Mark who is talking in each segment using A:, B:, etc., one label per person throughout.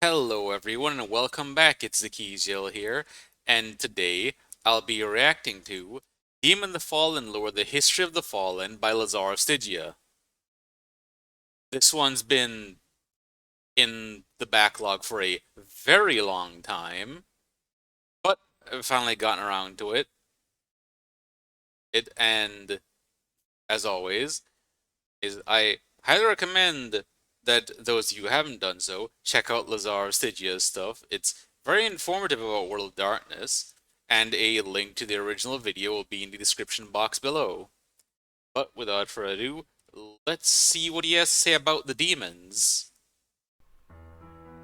A: Hello everyone and welcome back, it's the Keyshill here, and today I'll be reacting to Demon the Fallen Lore: The History of the Fallen by Lazar of Stygia. This one's been in the backlog for a very long time, but I've finally gotten around to it. And as always, I highly recommend that those of you who haven't done so, check out Lazar of Stygia's stuff. It's very informative about World of Darkness, and a link to the original video will be in the description box below. But without further ado, let's see what he has to say about the demons.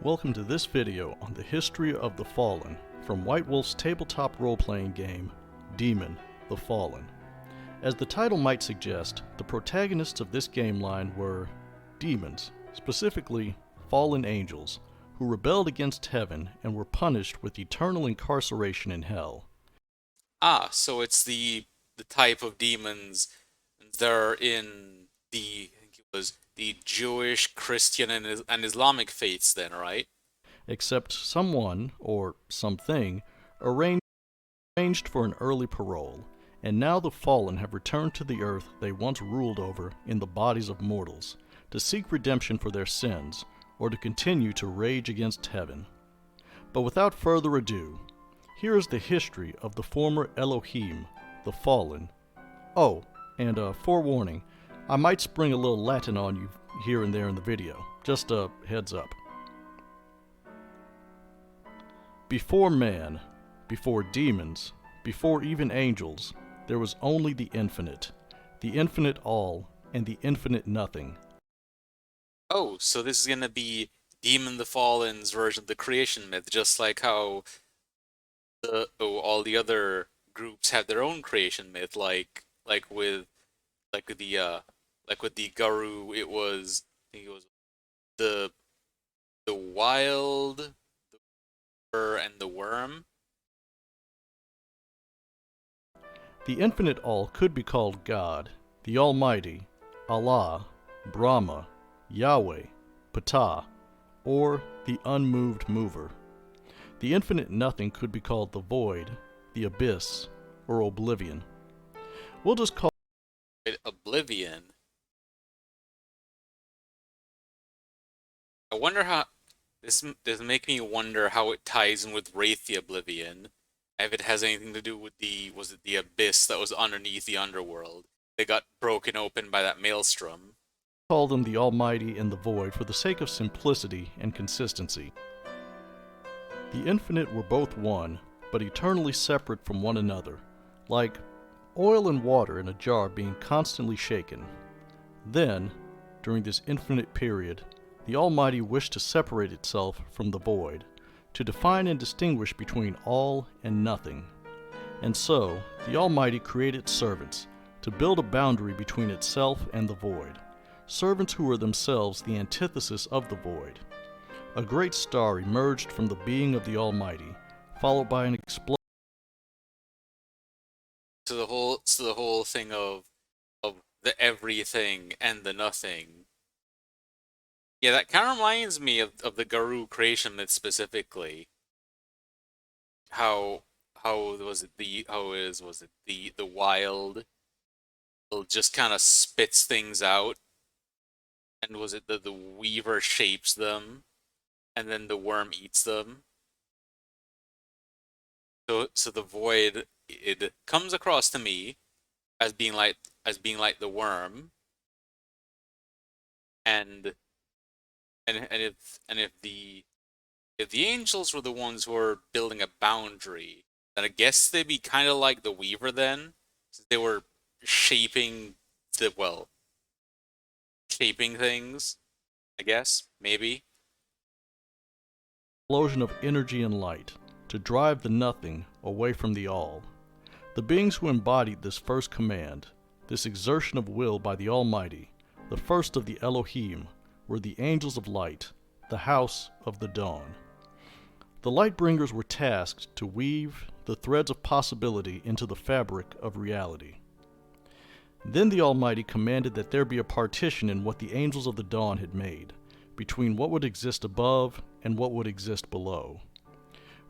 B: Welcome to this video on the history of the Fallen from White Wolf's tabletop role-playing game, Demon the Fallen. As the title might suggest, the protagonists of this game line were demons, specifically fallen angels, who rebelled against heaven and were punished with eternal incarceration in hell.
A: So it's the type of demons that are in the, I think it was the Jewish, Christian, and Islamic faiths then, right?
B: Except someone, or something, arranged for an early parole, and now the fallen have returned to the earth they once ruled over in the bodies of mortals, to seek redemption for their sins, or to continue to rage against heaven. But without further ado, here is the history of the former Elohim, the fallen. Oh, and forewarning, I might spring a little Latin on you here and there in the video, just a heads up. Before man, before demons, before even angels, there was only the infinite all, and the infinite nothing.
A: Oh, so this is gonna be Demon the Fallen's version of the creation myth, just like how all the other groups have their own creation myth, like with the Garu, I think it was the wild, the fur, and the worm.
B: The infinite all could be called God, the Almighty, Allah, Brahma, Yahweh, Ptah, or the unmoved mover. The infinite nothing could be called the void, the abyss, or oblivion. We'll just call
A: Oblivion. I wonder how this make me wonder how it ties in with Wraith the Oblivion. If it has anything to do with was it the abyss that was underneath the underworld? They got broken open by that maelstrom.
B: them the Almighty and the void for the sake of simplicity and consistency. The infinite were both one, but eternally separate from one another, like oil and water in a jar being constantly shaken. Then, during this infinite period, the Almighty wished to separate itself from the void, to define and distinguish between all and nothing. And so, the Almighty created servants to build a boundary between itself and the void, servants who were themselves the antithesis of the void. A great star emerged from the being of the Almighty, followed by an explosion.
A: So the whole thing of the everything and the nothing. Yeah, that kind of reminds me of the Garu creation myth specifically. How was it the wild will just kind of spits things out, and was it the weaver shapes them, and then the worm eats them. So the void, it comes across to me as being like the worm, and if the angels were the ones who were building a boundary, then I guess they'd be kind of like the weaver then, since they were shaping shaping things, I guess, maybe.
B: Explosion of energy and light to drive the nothing away from the all. The beings who embodied this first command, this exertion of will by the Almighty, the first of the Elohim, were the angels of light, the house of the dawn. The Lightbringers were tasked to weave the threads of possibility into the fabric of reality. Then the Almighty commanded that there be a partition in what the angels of the dawn had made, between what would exist above and what would exist below.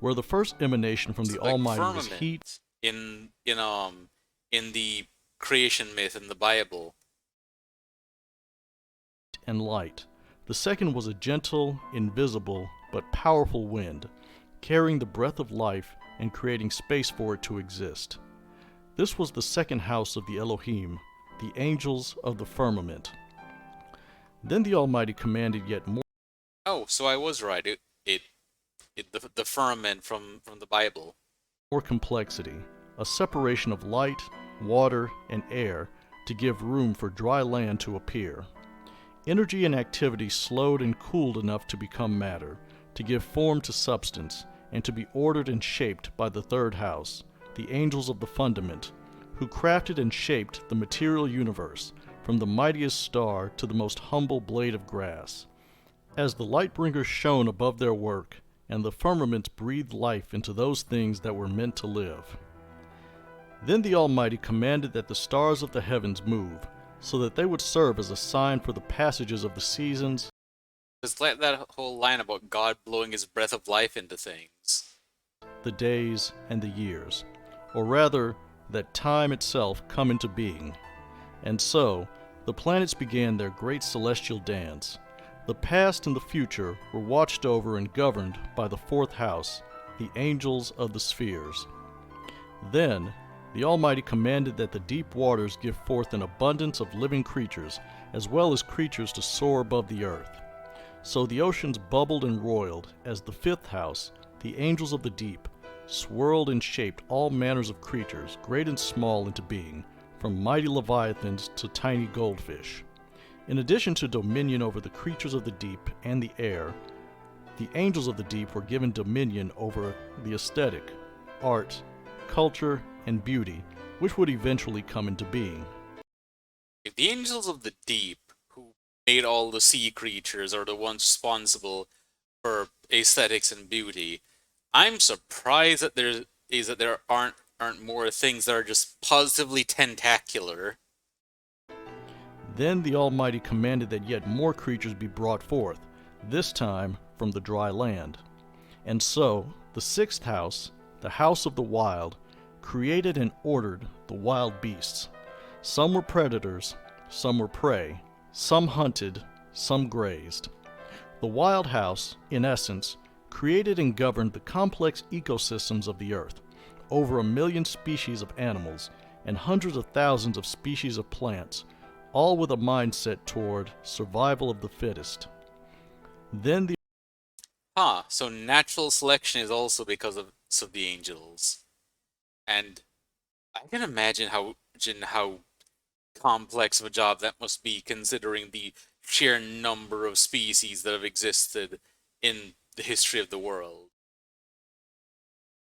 B: Where the first emanation from
A: So
B: the
A: like
B: Almighty was heat
A: firmament in the creation myth in the Bible.
B: and light, the second was a gentle, invisible, but powerful wind, carrying the breath of life and creating space for it to exist. This was the second house of the Elohim, the angels of the firmament. Then the Almighty commanded yet
A: Oh, so I was right. The firmament from the Bible.
B: more complexity, a separation of light, water, and air to give room for dry land to appear. Energy and activity slowed and cooled enough to become matter, to give form to substance, and to be ordered and shaped by the third house, the angels of the fundament, who crafted and shaped the material universe, from the mightiest star to the most humble blade of grass. As the light-bringers shone above their work, and the firmaments breathed life into those things that were meant to live. Then the Almighty commanded that the stars of the heavens move, so that they would serve as a sign for the passages of the seasons.
A: It's like that whole line about God blowing his breath of life into things.
B: The days and the years, or rather, that time itself come into being. And so, the planets began their great celestial dance. The past and the future were watched over and governed by the fourth house, the angels of the spheres. Then, the Almighty commanded that the deep waters give forth an abundance of living creatures, as well as creatures to soar above the earth. So the oceans bubbled and roiled, as the fifth house, the angels of the deep, swirled and shaped all manners of creatures, great and small, into being, from mighty leviathans to tiny goldfish. In addition to dominion over the creatures of the deep and the air, the angels of the deep were given dominion over the aesthetic, art, culture, and beauty, which would eventually come into being.
A: If the angels of the deep, who made all the sea creatures, are the ones responsible for aesthetics and beauty, I'm surprised that there aren't more things that are just positively tentacular.
B: Then the Almighty commanded that yet more creatures be brought forth, this time from the dry land. And so, the sixth house, the house of the wild, created and ordered the wild beasts. Some were predators, some were prey, some hunted, some grazed. The wild house, in essence, created and governed the complex ecosystems of the earth, over 1 million species of animals, and hundreds of thousands of species of plants, all with a mindset toward survival of the fittest. Then the
A: So natural selection is also because of the angels. And I can imagine how complex of a job that must be, considering the sheer number of species that have existed in the history of the world.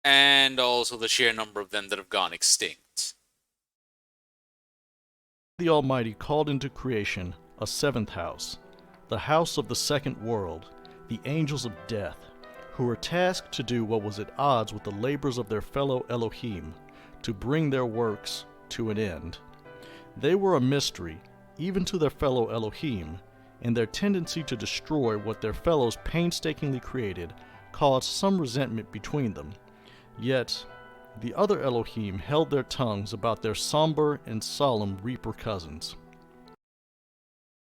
A: And also the sheer number of them that have gone extinct.
B: Almighty called into creation a seventh house, the house of the second world, the angels of death, who were tasked to do what was at odds with the labors of their fellow Elohim, to bring their works to an end. They were a mystery, even to their fellow Elohim, and their tendency to destroy what their fellows painstakingly created caused some resentment between them. Yet, the other Elohim held their tongues about their somber and solemn reaper cousins.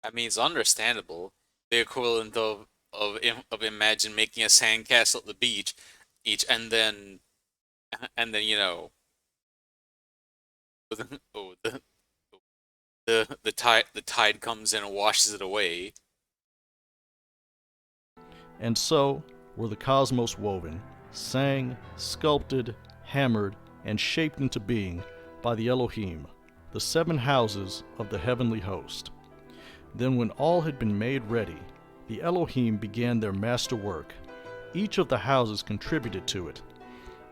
A: I mean, it's understandable. The equivalent of imagine making a sandcastle at the beach, each and then oh, the tide comes in and washes it away.
B: And so were the cosmos woven, sang, sculpted, hammered, and shaped into being by the Elohim, the seven houses of the heavenly host. Then when all had been made ready, the Elohim began their master work. Each of the houses contributed to it.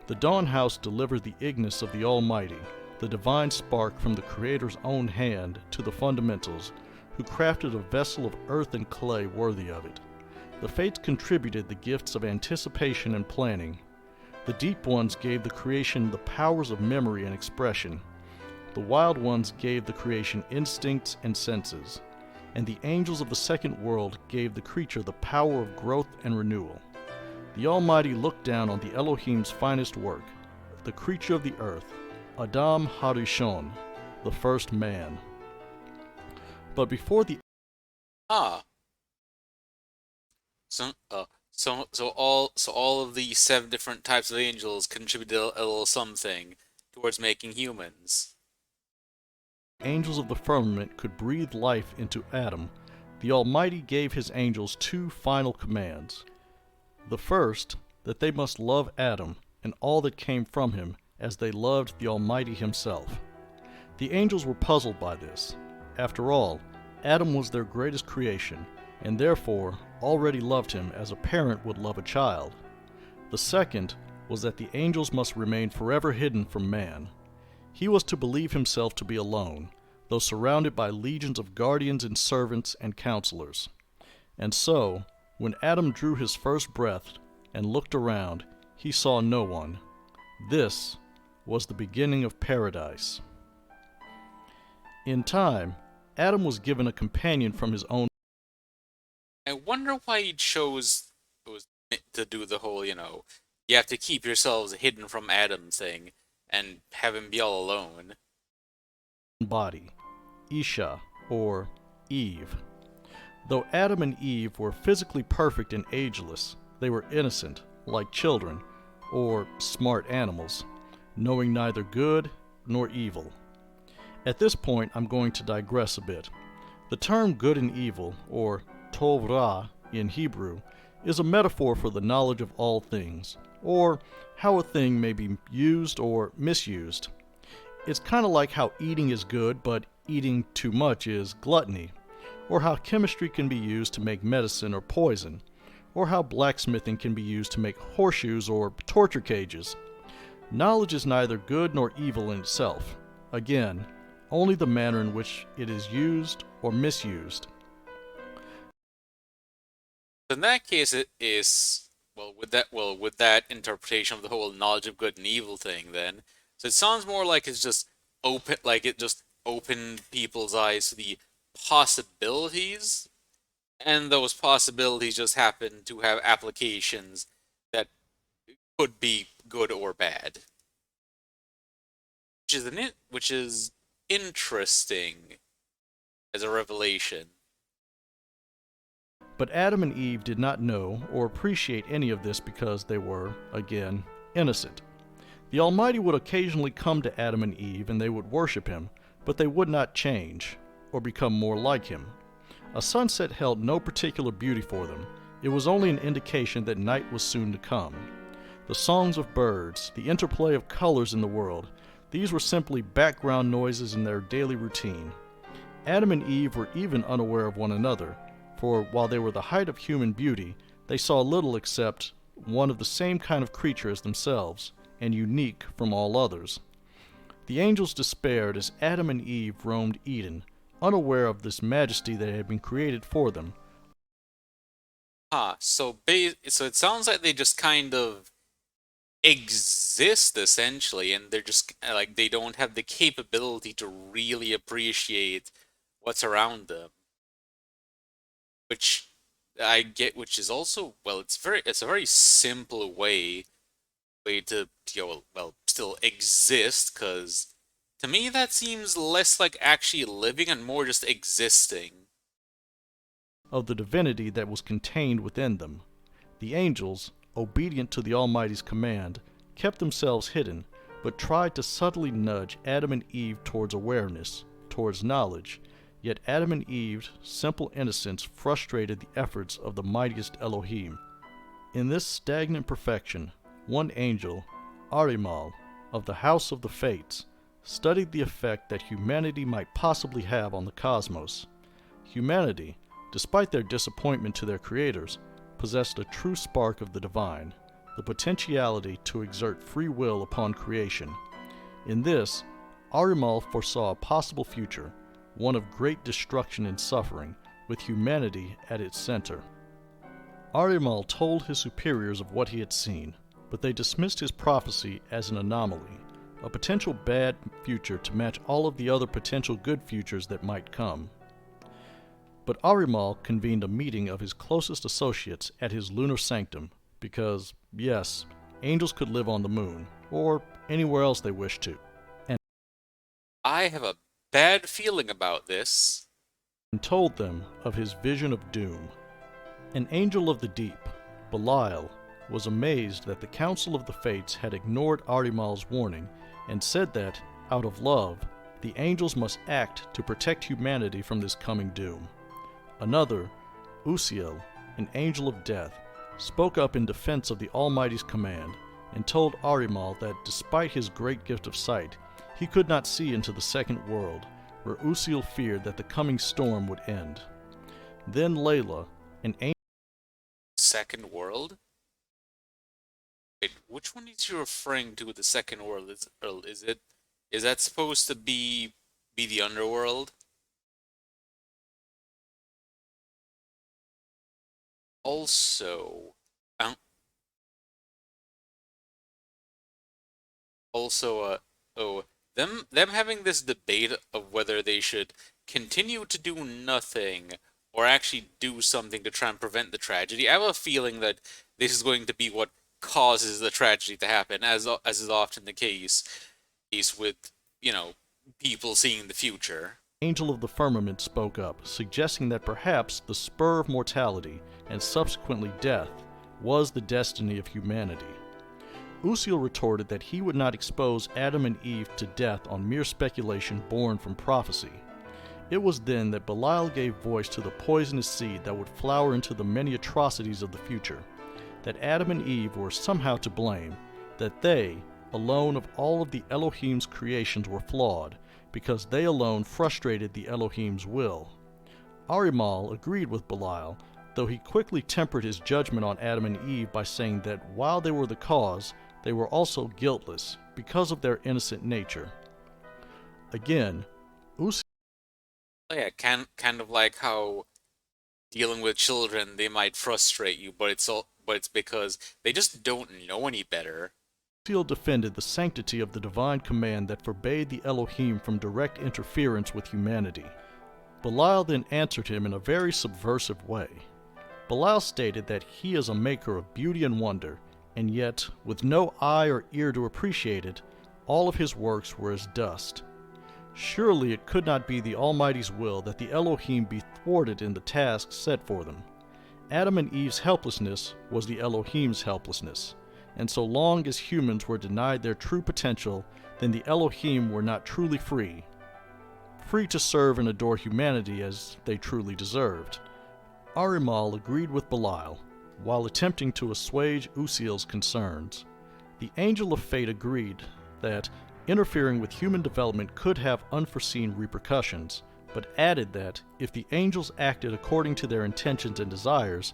B: The dawn house delivered the Ignis of the Almighty, the divine spark from the Creator's own hand, to the fundamentals, who crafted a vessel of earth and clay worthy of it. The Fates contributed the gifts of anticipation and planning. The Deep Ones gave the creation the powers of memory and expression. The Wild Ones gave the creation instincts and senses. And the angels of the second world gave the creature the power of growth and renewal. the Almighty looked down on the Elohim's finest work, the creature of the earth, Adam Harishon, the first man. But before the
A: Ah, so all of the seven different types of angels contributed a little something towards making humans.
B: angels of the firmament could breathe life into Adam, the Almighty gave his angels two final commands. The first, that they must love Adam and all that came from him as they loved the Almighty himself. The angels were puzzled by this. After all, Adam was their greatest creation, and therefore already loved him as a parent would love a child. The second was that the angels must remain forever hidden from man. He was to believe himself to be alone, though surrounded by legions of guardians and servants and counselors. And so, when Adam drew his first breath and looked around, he saw no one. This was the beginning of paradise. In time, Adam was given a companion from his own.
A: I wonder why he chose to do the whole, you have to keep yourselves hidden from Adam thing and have him be all alone.
B: Body, Isha, or Eve. Though Adam and Eve were physically perfect and ageless, they were innocent, like children, or smart animals, knowing neither good nor evil. At this point, I'm going to digress a bit. The term good and evil, or tov ra in Hebrew, is a metaphor for the knowledge of all things, or how a thing may be used or misused. It's kind of like how eating is good, but eating too much is gluttony, or how chemistry can be used to make medicine or poison, or how blacksmithing can be used to make horseshoes or torture cages. Knowledge is neither good nor evil in itself. Again, only the manner in which it is used or misused.
A: In that case, it is with that interpretation of the whole knowledge of good and evil thing. Then, so it sounds more like it's just it just opened people's eyes to the possibilities, and those possibilities just happen to have applications that could be good or bad, which is interesting as a revelation.
B: But Adam and Eve did not know or appreciate any of this because they were, again, innocent. The Almighty would occasionally come to Adam and Eve and they would worship him, but they would not change or become more like him. A sunset held no particular beauty for them. It was only an indication that night was soon to come. The songs of birds, the interplay of colors in the world, these were simply background noises in their daily routine. Adam and Eve were even unaware of one another, for while they were the height of human beauty, they saw little except one of the same kind of creature as themselves, and unique from all others. The angels despaired as Adam and Eve roamed Eden, unaware of this majesty that had been created for them.
A: So it sounds like they just kind of exist essentially, and they're just like they don't have the capability to really appreciate what's around them. Which I get, which is also it's a very simple way to still exist, because to me that seems less like actually living and more just existing.
B: Of the divinity that was contained within them. The angels, obedient to the Almighty's command, kept themselves hidden, but tried to subtly nudge Adam and Eve towards awareness, towards knowledge. Yet Adam and Eve's simple innocence frustrated the efforts of the mightiest Elohim. In this stagnant perfection, one angel, Arimal, of the House of the Fates, studied the effect that humanity might possibly have on the cosmos. Humanity, despite their disappointment to their creators, possessed a true spark of the divine, the potentiality to exert free will upon creation. In this, Arimal foresaw a possible future, one of great destruction and suffering, with humanity at its center. Arimal told his superiors of what he had seen, but they dismissed his prophecy as an anomaly, a potential bad future to match all of the other potential good futures that might come. But Arimal convened a meeting of his closest associates at his lunar sanctum, because, yes, angels could live on the moon, or anywhere else they wished to,
A: I have a bad feeling about this.
B: and told them of his vision of doom. An angel of the deep, Belial, was amazed that the Council of the Fates had ignored Arimal's warning and said that, out of love, the angels must act to protect humanity from this coming doom. Another, Usiel, an angel of death, spoke up in defense of the Almighty's command and told Arimal that despite his great gift of sight, he could not see into the second world, where Usiel feared that the coming storm would end. Then Layla, an angel.
A: Second world? Wait, which one is you referring to with the second world? Is that supposed to be the underworld? Also, um, also, oh, them having this debate of whether they should continue to do nothing or actually do something to try and prevent the tragedy. I have a feeling that this is going to be what causes the tragedy to happen, as is often the case with, you know, people seeing the future.
B: Angel of the Firmament spoke up, suggesting that perhaps the spur of mortality, and subsequently death, was the destiny of humanity. Usiel retorted that he would not expose Adam and Eve to death on mere speculation born from prophecy. It was then that Belial gave voice to the poisonous seed that would flower into the many atrocities of the future, that Adam and Eve were somehow to blame, that they, alone of all of the Elohim's creations, were flawed, because they alone frustrated the Elohim's will. Arimal agreed with Belial, though he quickly tempered his judgment on Adam and Eve by saying that while they were the cause, they were also guiltless, because of their innocent nature. Again, Usiel.
A: Oh, yeah, kind of like how dealing with children, they might frustrate you, but it's because they just don't know any better.
B: Uziel defended the sanctity of the divine command that forbade the Elohim from direct interference with humanity. Belial then answered him in a very subversive way. Belial stated that he is a maker of beauty and wonder, and yet, with no eye or ear to appreciate it, all of his works were as dust. Surely it could not be the Almighty's will that the Elohim be thwarted in the task set for them. Adam and Eve's helplessness was the Elohim's helplessness, and so long as humans were denied their true potential, then the Elohim were not truly free to serve and adore humanity as they truly deserved. Arimal agreed with Belial, while attempting to assuage Usiel's concerns. The Angel of Fate agreed that interfering with human development could have unforeseen repercussions, but added that if the angels acted according to their intentions and desires,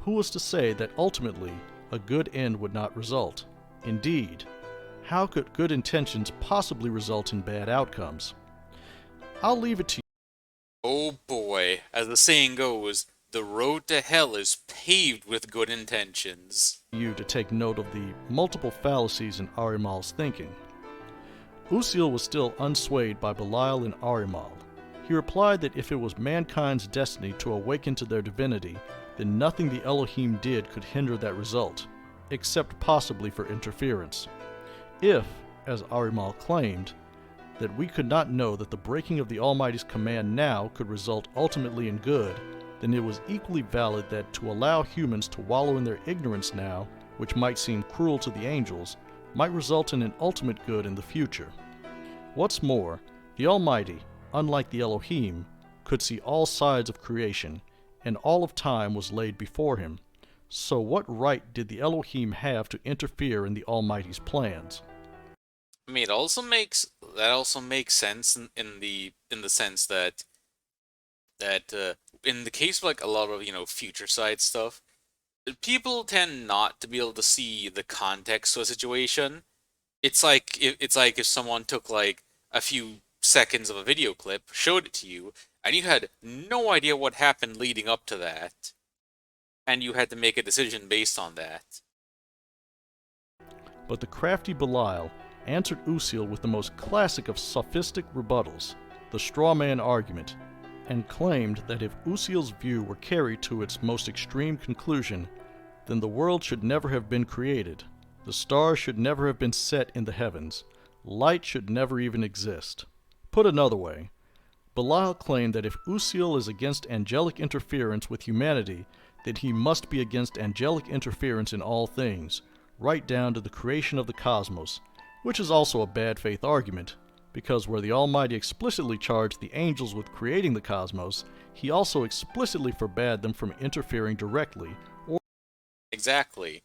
B: who was to say that ultimately a good end would not result? Indeed, how could good intentions possibly result in bad outcomes? I'll leave it to
A: Oh boy, as the saying goes, the road to hell is paved with good intentions.
B: you to take note of the multiple fallacies in Arimal's thinking. Usiel was still unswayed by Belial and Arimal. He replied that if it was mankind's destiny to awaken to their divinity, then nothing the Elohim did could hinder that result, except possibly for interference. If, as Arimal claimed, that we could not know that the breaking of the Almighty's command now could result ultimately in good, then it was equally valid that to allow humans to wallow in their ignorance now, which might seem cruel to the angels, might result in an ultimate good in the future. What's more, the Almighty, unlike the Elohim, could see all sides of creation, and all of time was laid before him. So what right did the Elohim have to interfere in the Almighty's plans?
A: I mean, that also makes sense in the sense that in the case of like a lot of, you know, future side stuff, people tend not to be able to see the context of a situation. It's like if someone took like a few seconds of a video clip, showed it to you, and you had no idea what happened leading up to that, and you had to make a decision based on that.
B: But the crafty Belial answered Usiel with the most classic of sophistic rebuttals, the straw man argument, and claimed that if Usiel's view were carried to its most extreme conclusion, then the world should never have been created. The stars should never have been set in the heavens. Light should never even exist. Put another way, Belial claimed that if Uziel is against angelic interference with humanity, then he must be against angelic interference in all things, right down to the creation of the cosmos, which is also a bad faith argument, because where the Almighty explicitly charged the angels with creating the cosmos, he also explicitly forbade them from interfering directly or
A: Exactly.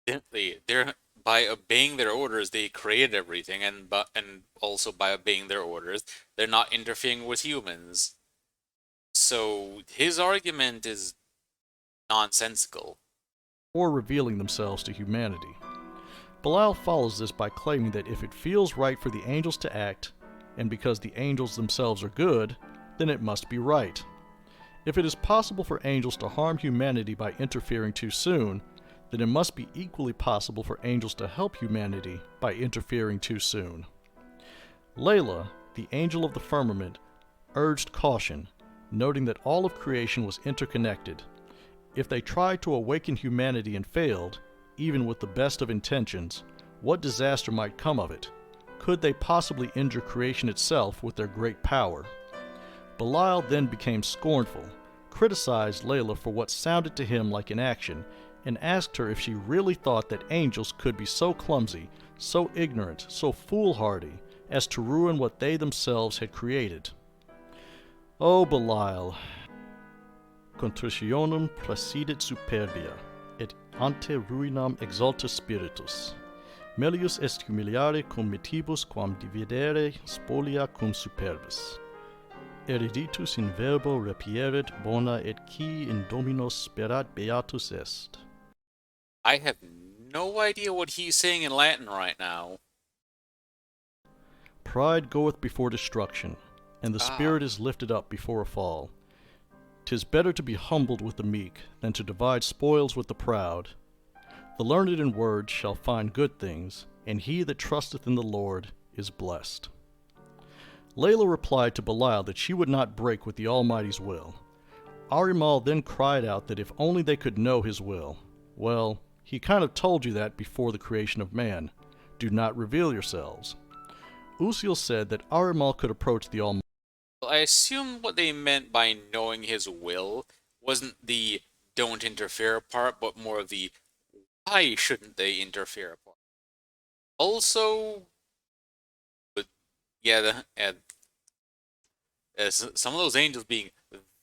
A: They're by obeying their orders, they created everything, and also by obeying their orders, they're not interfering with humans. So his argument is nonsensical.
B: revealing themselves to humanity. Belial follows this by claiming that if it feels right for the angels to act, and because the angels themselves are good, then it must be right. If it is possible for angels to harm humanity by interfering too soon, then it must be equally possible for angels to help humanity by interfering too soon. Layla, the angel of the firmament, urged caution, noting that all of creation was interconnected. If they tried to awaken humanity and failed, even with the best of intentions, what disaster might come of it? Could they possibly injure creation itself with their great power? Belial then became scornful, criticized Layla for what sounded to him like inaction, and asked her if she really thought that angels could be so clumsy, so ignorant, so foolhardy, as to ruin what they themselves had created. O Belial, contritionum praesidit superbia, et ante ruinam exalta spiritus. Melius est humiliare cum mitibus quam dividere spolia cum superbis. Eruditus in verbo repieret bona et qui in Dominos sperat beatus est.
A: I have no idea what he's saying in Latin right now.
B: Pride goeth before destruction, and the
A: Ah,
B: spirit is lifted up before a fall. 'Tis better to be humbled with the meek than to divide spoils with the proud. The learned in words shall find good things, and he that trusteth in the Lord is blessed. Layla replied to Belial that she would not break with the Almighty's will. Arimal then cried out that if only they could know his will. Well, he kind of told you that before the creation of man. Do not reveal yourselves. Uziel said that Arimal could approach the Almighty.
A: I assume what they meant by knowing his will wasn't the don't interfere part, but more of the why shouldn't they interfere part. Also, but yeah, some of those angels being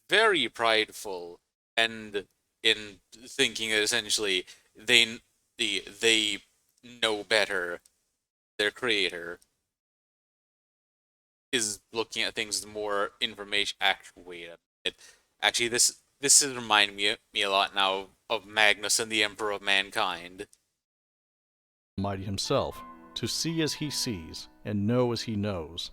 A: very prideful and in thinking that essentially they know better their creator is looking at things with more information. Actually, actually, this is reminding me a lot now of Magnus and the Emperor of Mankind.
B: Almighty himself, to see as he sees, and know as he knows.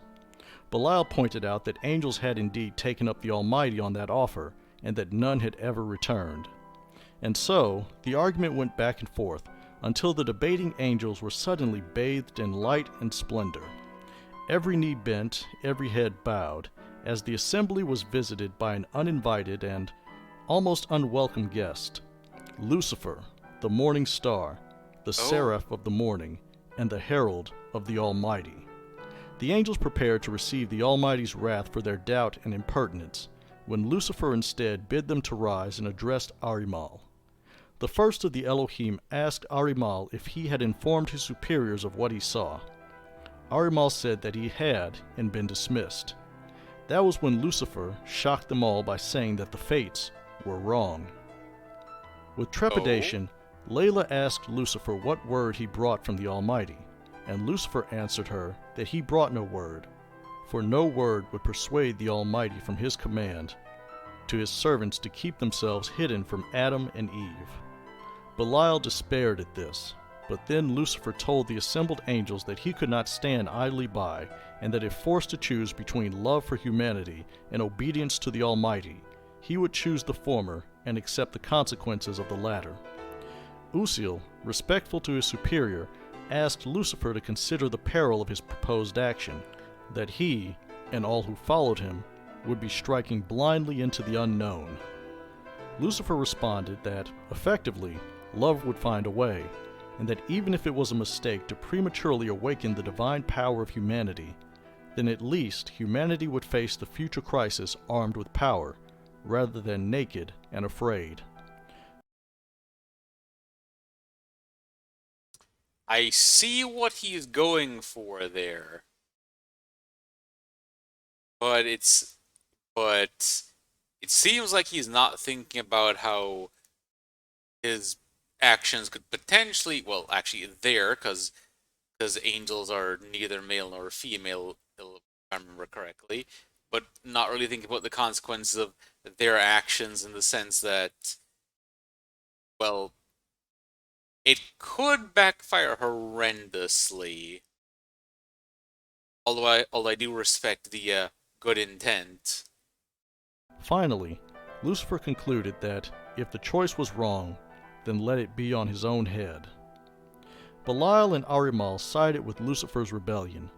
B: Belial pointed out that angels had indeed taken up the Almighty on that offer, and that none had ever returned. And so, the argument went back and forth, until the debating angels were suddenly bathed in light and splendor. Every knee bent, every head bowed, as the assembly was visited by an uninvited and almost unwelcome guest, Lucifer, the morning star, the
A: Oh,
B: seraph of the morning, and the herald of the Almighty. The angels prepared to receive the Almighty's wrath for their doubt and impertinence, when Lucifer instead bid them to rise and addressed Arimal. The first of the Elohim asked Arimal if he had informed his superiors of what he saw. Arimal said that he had and been dismissed. That was when Lucifer shocked them all by saying that the fates were wrong. With
A: oh,
B: trepidation, Layla asked Lucifer what word he brought from the Almighty, and Lucifer answered her that he brought no word, for no word would persuade the Almighty from his command to his servants to keep themselves hidden from Adam and Eve. Belial despaired at this, but then Lucifer told the assembled angels that he could not stand idly by, and that if forced to choose between love for humanity and obedience to the Almighty, he would choose the former and accept the consequences of the latter. Uziel, respectful to his superior, asked Lucifer to consider the peril of his proposed action, that he, and all who followed him, would be striking blindly into the unknown. Lucifer responded that, effectively, love would find a way, and that even if it was a mistake to prematurely awaken the divine power of humanity, then at least humanity would face the future crisis armed with power, rather than naked and afraid.
A: I see what he's going for there, but but it seems like he's not thinking about how his actions could potentially, well, actually there, because angels are neither male nor female, if I remember correctly, but not really thinking about the consequences of their actions in the sense that, well, it could backfire horrendously. Although I do respect the good intent.
B: Finally, Lucifer concluded that if the choice was wrong, then let it be on his own head. Belial and Arimal sided with Lucifer's rebellion.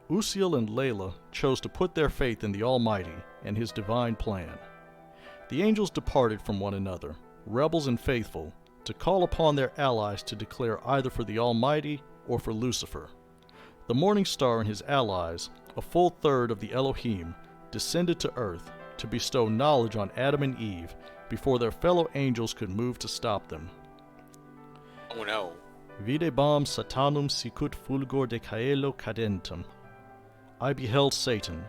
B: Uziel and Layla chose to put their faith in the Almighty and his divine plan. The angels departed from one another, rebels and faithful, to call upon their allies to declare either for the Almighty or for Lucifer. The morning star and his allies, a full third of the Elohim, descended to earth to bestow knowledge on Adam and Eve before their fellow angels could move to stop them.
A: Oh no.
B: Videbam satanum sicut fulgor de caelo cadentum. I beheld Satan,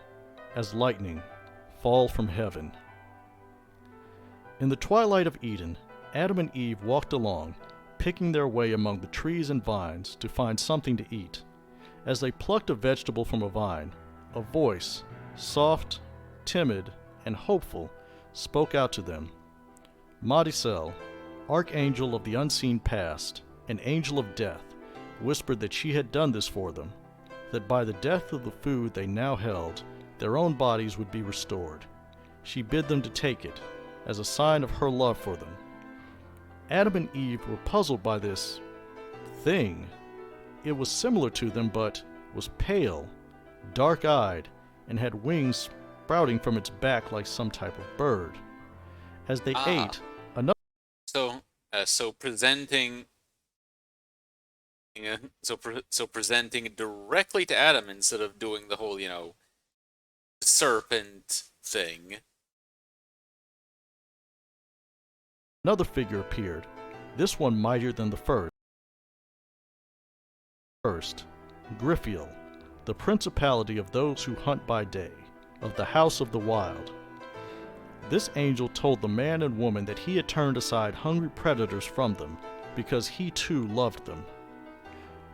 B: as lightning, fall from heaven. In the twilight of Eden, Adam and Eve walked along, picking their way among the trees and vines to find something to eat. As they plucked a vegetable from a vine, a voice, soft, timid, and hopeful, spoke out to them. Madisel, archangel of the unseen past, an angel of death, whispered that she had done this for them, that by the death of the food they now held, their own bodies would be restored. She bid them to take it, as a sign of her love for them. Adam and Eve were puzzled by this thing. It was similar to them, but was pale, dark-eyed, and had wings sprouting from its back like some type of bird. As they ate, another
A: So presenting, so presenting it directly to Adam instead of doing the whole, serpent thing.
B: figure appeared, this one mightier than the first. Griphiel, the principality of those who hunt by day, of the house of the wild. This angel told the man and woman that he had turned aside hungry predators from them, because he too loved them.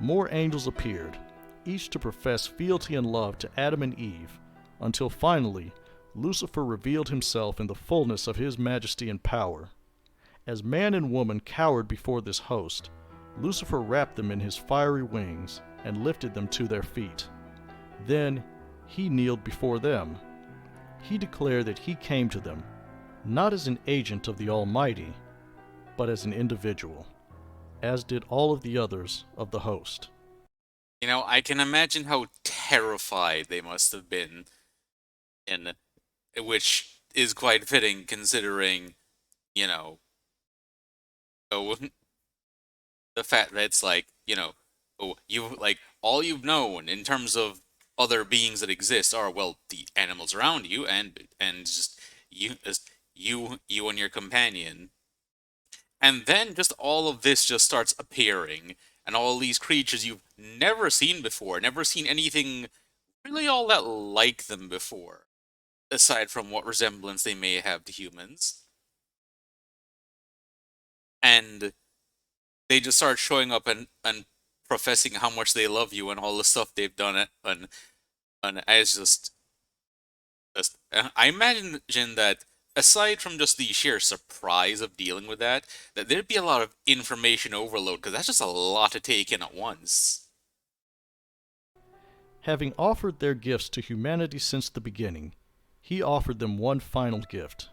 B: More angels appeared, each to profess fealty and love to Adam and Eve, until finally Lucifer revealed himself in the fullness of his majesty and power. As man and woman cowered before this host, Lucifer wrapped them in his fiery wings and lifted them to their feet. Then he kneeled before them. He declared that he came to them, not as an agent of the Almighty, but as an individual, as did all of the others of the host.
A: I can imagine how terrified they must have been, in which is quite fitting considering, oh, the fact that it's like, oh, you like all you've known in terms of other beings that exist are, well, the animals around you and just you and your companion. And then just all of this just starts appearing, and all these creatures you've never seen before, never seen anything really all that like them before, aside from what resemblance they may have to humans. And they just start showing up and professing how much they love you and all the stuff they've done it and it's just I imagine that aside from just the sheer surprise of dealing with that there'd be a lot of information overload because that's just a lot to take in at once.
B: Having offered their gifts to humanity since the beginning, he offered them one final gift.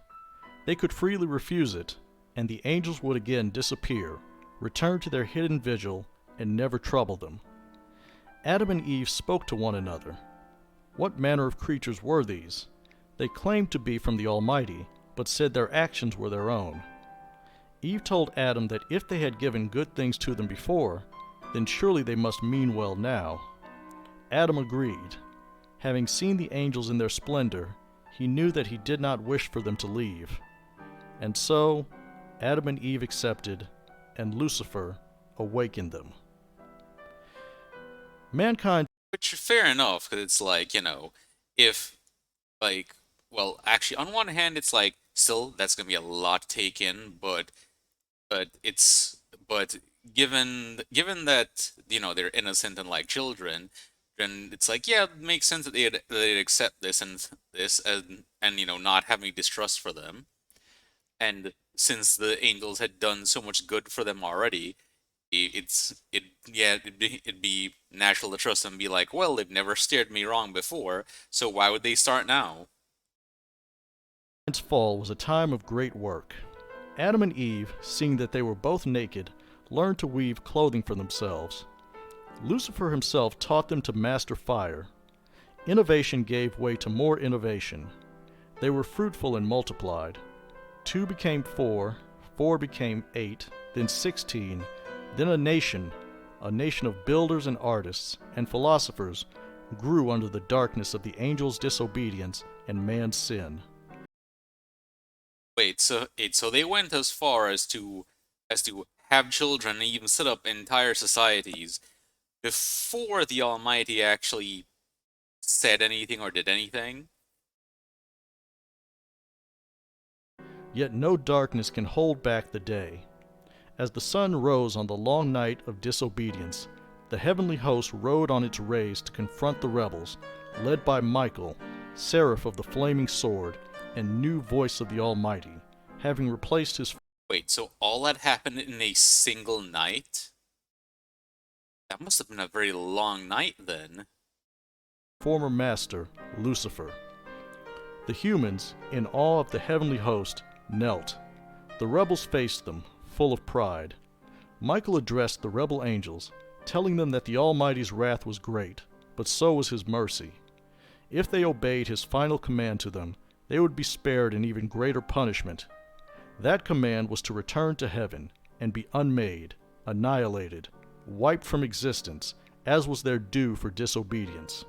B: They could freely refuse it, and the angels would again disappear, return to their hidden vigil, and never trouble them. Adam and Eve spoke to one another. What manner of creatures were these? They claimed to be from the Almighty, but said their actions were their own. Eve told Adam that if they had given good things to them before, then surely they must mean well now. Adam agreed. Having seen the angels in their splendor, he knew that he did not wish for them to leave. And so, Adam and Eve accepted, and Lucifer awakened them. Mankind.
A: Which fair enough, because it's like, if like, well, actually, on one hand, it's like still that's gonna be a lot to take in, but it's but given that they're innocent and like children, then it's like yeah, it makes sense that they'd accept this and not have any distrust for them. And since the angels had done so much good for them already, it'd be natural to trust them and be like, well, they've never steered me wrong before, so why would they start now?
B: Man's fall was a time of great work. Adam and Eve, seeing that they were both naked, learned to weave clothing for themselves. Lucifer himself taught them to master fire. Innovation gave way to more innovation. They were fruitful and multiplied. 2 became 4, 4 became 8, then 16, then a nation of builders and artists and philosophers, grew under the darkness of the angels' disobedience and man's sin.
A: Wait, so they went as far as to have children and even set up entire societies before the Almighty actually said anything or did anything?
B: Yet no darkness can hold back the day. As the sun rose on the long night of disobedience, the heavenly host rode on its rays to confront the rebels, led by Michael, seraph of the flaming sword, and new voice of the Almighty, having replaced his
A: Wait, so all that happened in a single night? That must have been a very long night then.
B: former master, Lucifer. The humans, in awe of the heavenly host, knelt. The rebels faced them, full of pride. Michael addressed the rebel angels, telling them that the Almighty's wrath was great, but so was his mercy. If they obeyed his final command to them, they would be spared an even greater punishment. That command was to return to heaven and be unmade, annihilated, wiped from existence, as was their due for disobedience.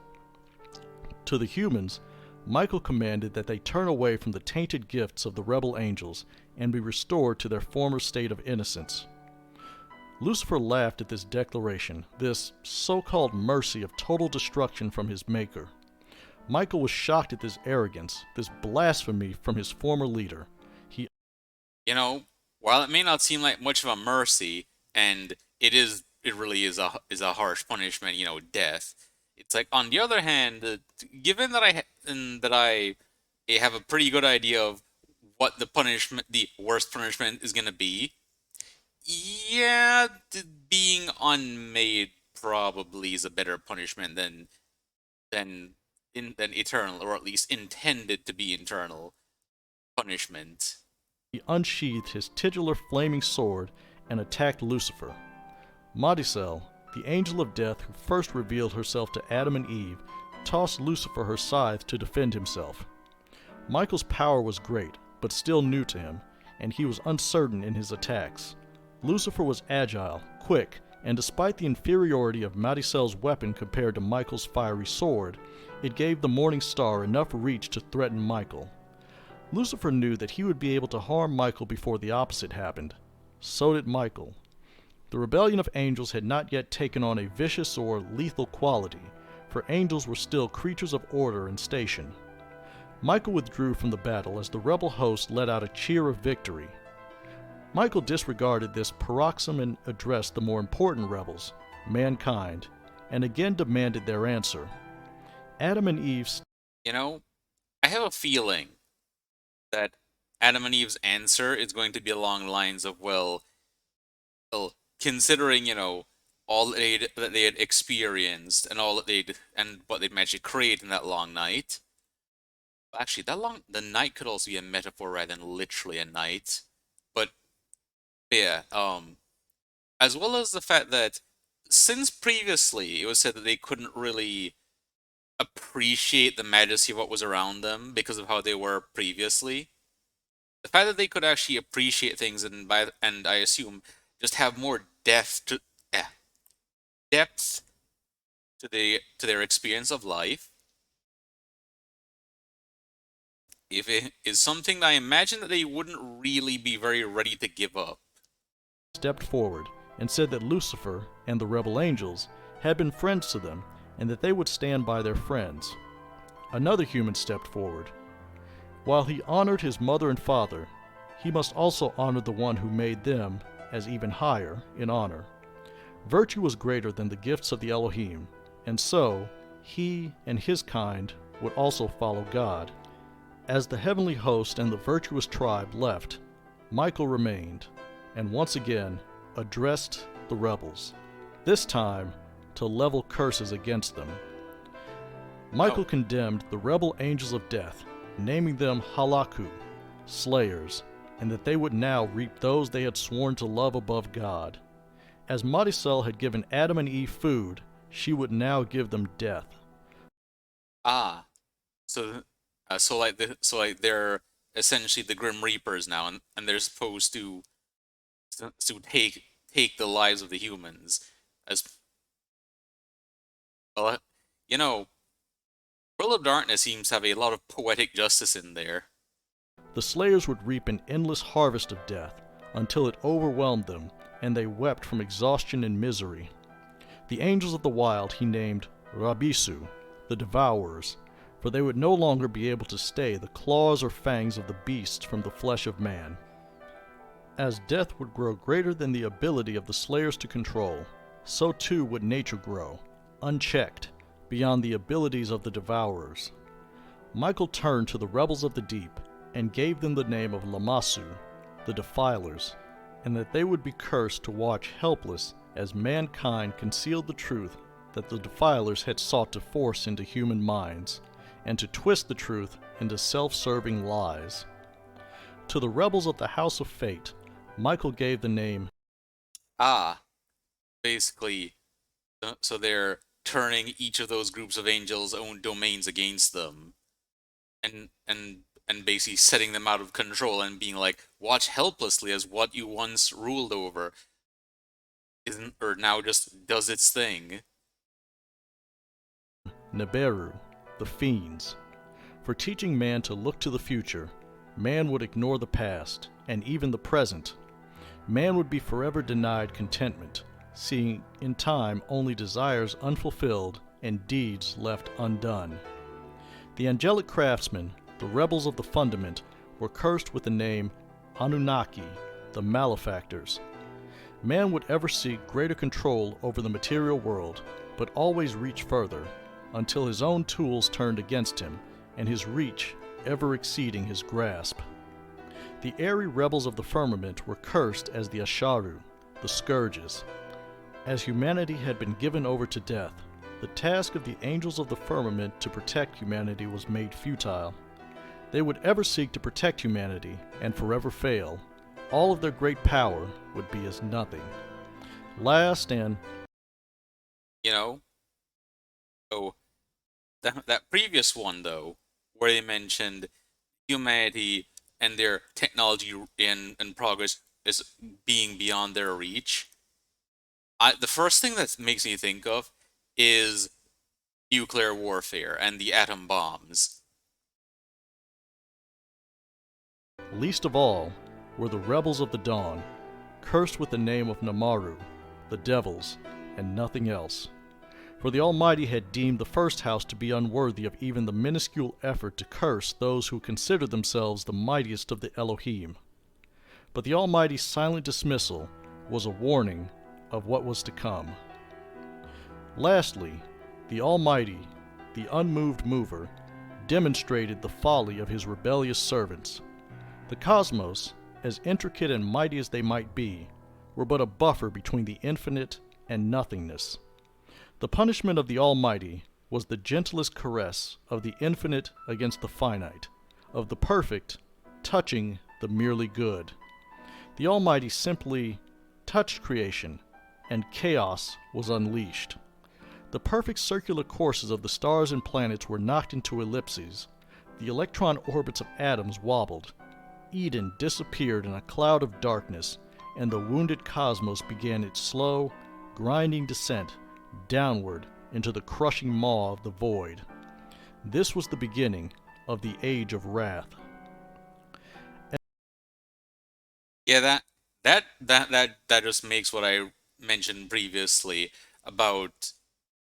B: To the humans, Michael commanded that they turn away from the tainted gifts of the rebel angels and be restored to their former state of innocence. Lucifer laughed at this declaration, this so-called mercy of total destruction from his maker. Michael was shocked at this arrogance, this blasphemy from his former leader. He
A: You know, while it may not seem like much of a mercy, and it really is a harsh punishment, death. It's like on the other hand, given that I have a pretty good idea of what the worst punishment is gonna be. Yeah, being unmade probably is a better punishment than than eternal, or at least intended to be eternal punishment.
B: unsheathed his titular flaming sword and attacked Lucifer. Modicel, the angel of death who first revealed herself to Adam and Eve, tossed Lucifer her scythe to defend himself. Michael's power was great, but still new to him, and he was uncertain in his attacks. Lucifer was agile, quick, and despite the inferiority of Madicel's weapon compared to Michael's fiery sword, it gave the morning star enough reach to threaten Michael. Lucifer knew that he would be able to harm Michael before the opposite happened. So did Michael. The rebellion of angels had not yet taken on a vicious or lethal quality, for angels were still creatures of order and station. Michael withdrew from the battle as the rebel host let out a cheer of victory. Michael disregarded this paroxysm and addressed the more important rebels, mankind, and again demanded their answer. Adam and Eve.
A: You know, I have a feeling that Adam and Eve's answer is going to be along the lines of, well, considering, all that they had experienced and all that and what they'd managed to create in that long night. Actually, the night could also be a metaphor rather than literally a night. But yeah, as well as the fact that since previously it was said that they couldn't really appreciate the majesty of what was around them because of how they were previously. The fact that they could actually appreciate things and I assume just have more eh, depth to their experience of life, if it is something that I imagine that they wouldn't really be very ready to give up.
B: Stepped forward and said that Lucifer and the rebel angels had been friends to them and that they would stand by their friends. Another human stepped forward. While he honored his mother and father, he must also honor the one who made them as even higher in honor. Virtue was greater than the gifts of the Elohim, and so he and his kind would also follow God. As the heavenly host and the virtuous tribe left, Michael remained, and once again addressed the rebels, this time to level curses against them. Michael
A: Oh,
B: condemned the rebel angels of death, naming them Halaku, slayers, and that they would now reap those they had sworn to love above God. As Marisol had given Adam and Eve food, she would now give them death.
A: ah, so so like they're essentially the Grim Reapers now, and they're supposed to take the lives of the humans as well. You know, World of Darkness seems to have a lot of poetic justice in there.
B: The slayers would reap an endless harvest of death until it overwhelmed them, and they wept from exhaustion and misery. The angels of the wild he named Rabisu, the Devourers, for they would no longer be able to stay the claws or fangs of the beasts from the flesh of man. As death would grow greater than the ability of the slayers to control, so too would nature grow, unchecked, beyond the abilities of the Devourers. Michael turned to the rebels of the deep and gave them the name of Lamassu, the Defilers, and that they would be cursed to watch helpless as mankind concealed the truth that the Defilers had sought to force into human minds, and to twist the truth into self-serving lies. To the rebels of the House of Fate, Michael gave the name.
A: Ah, basically, so they're turning each of those groups of angels' own domains against them, and basically setting them out of control and being like, watch helplessly as what you once ruled over isn't or now just does its thing.
B: Neberu, the Fiends. For teaching man to look to the future, man would ignore the past, and even the present. Man would be forever denied contentment, seeing in time only desires unfulfilled and deeds left undone. The angelic craftsmen, the rebels of the fundament, were cursed with the name Anunnaki, the malefactors. Man would ever seek greater control over the material world, but always reach further, until his own tools turned against him, and his reach ever exceeding his grasp. The airy rebels of the firmament were cursed as the Asharu, the scourges. As humanity had been given over to death, the task of the angels of the firmament to protect humanity was made futile. They would ever seek to protect humanity and forever fail. All of their great power would be as nothing. Last and
A: You know, so that previous one though, where they mentioned humanity and their technology and progress is being beyond their reach. The first thing that makes me think of is nuclear warfare and the atom bombs.
B: least of all were the rebels of the dawn, cursed with the name of Namaru, the devils, and nothing else. For the Almighty had deemed the first house to be unworthy of even the minuscule effort to curse those who considered themselves the mightiest of the Elohim. But the Almighty's silent dismissal was a warning of what was to come. Lastly, the Almighty, the unmoved mover, demonstrated the folly of his rebellious servants. The cosmos, as intricate and mighty as they might be, were but a buffer between the infinite and nothingness. The punishment of the Almighty was the gentlest caress of the infinite against the finite, of the perfect touching the merely good. The Almighty simply touched creation, and chaos was unleashed. The perfect circular courses of the stars and planets were knocked into ellipses. The electron orbits of atoms wobbled. Eden disappeared in a cloud of darkness, and the wounded cosmos began its slow, grinding descent downward into the crushing maw of the void. This was the beginning of the Age of Wrath.
A: Yeah, that just makes what I mentioned previously about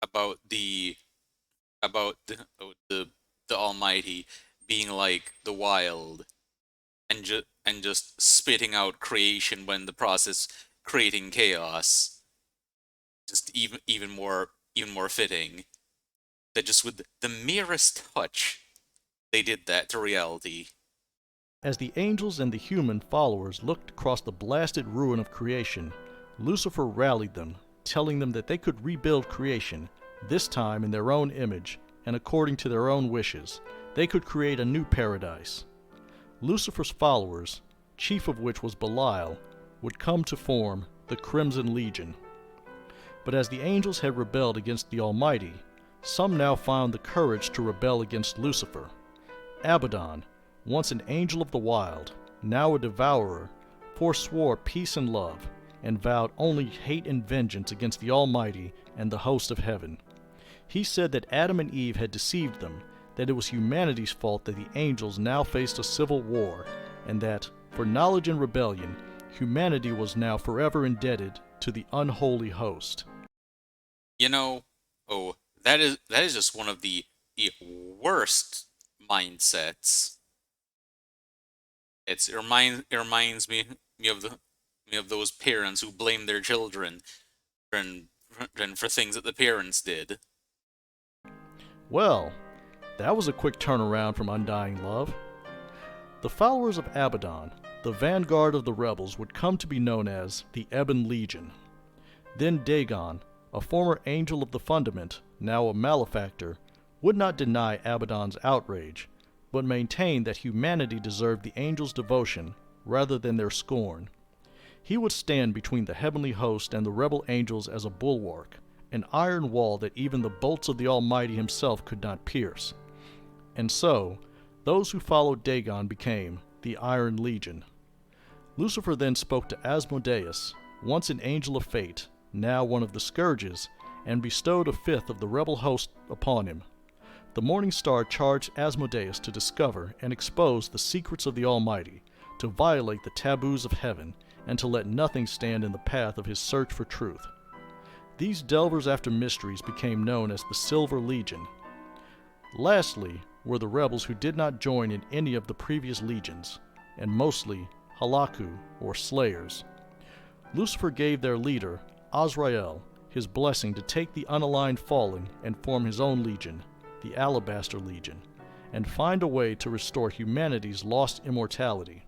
A: about the about the Almighty being like the wild and just spitting out creation when the process creating chaos. Just even more fitting that just with the merest touch they did that to reality.
B: As the angels and the human followers looked across the blasted ruin of creation, Lucifer rallied them, telling them that they could rebuild creation, this time in their own image and according to their own wishes. They could create a new paradise. Lucifer's followers, chief of which was Belial, would come to form the Crimson Legion. But as the angels had rebelled against the Almighty, some now found the courage to rebel against Lucifer. Abaddon, once an angel of the wild, now a devourer, forswore peace and love, and vowed only hate and vengeance against the Almighty and the host of heaven. He said that Adam and Eve had deceived them, that it was humanity's fault that the angels now faced a civil war, and that, for knowledge and rebellion, humanity was now forever indebted to the unholy host.
A: You know, oh, that is just one of the worst mindsets. It reminds me of me of those parents who blame their children and and for things that the parents did.
B: Well, that was a quick turnaround from undying love. The followers of Abaddon, the vanguard of the rebels, would come to be known as the Ebon Legion. Then Dagon, a former angel of the fundament, now a malefactor, would not deny Abaddon's outrage, but maintained that humanity deserved the angels' devotion rather than their scorn. He would stand between the heavenly host and the rebel angels as a bulwark, an iron wall that even the bolts of the Almighty himself could not pierce. And so, those who followed Dagon became the Iron Legion. Lucifer then spoke to Asmodeus, once an angel of fate, now one of the scourges, and bestowed a fifth of the rebel host upon him. The morning star charged Asmodeus to discover and expose the secrets of the Almighty, to violate the taboos of heaven, and to let nothing stand in the path of his search for truth. These delvers after mysteries became known as the Silver Legion. Lastly were the rebels who did not join in any of the previous legions, and mostly Halaku, or Slayers. Lucifer gave their leader, Azrael, his blessing to take the unaligned fallen and form his own legion, the Alabaster Legion, and find a way to restore humanity's lost immortality.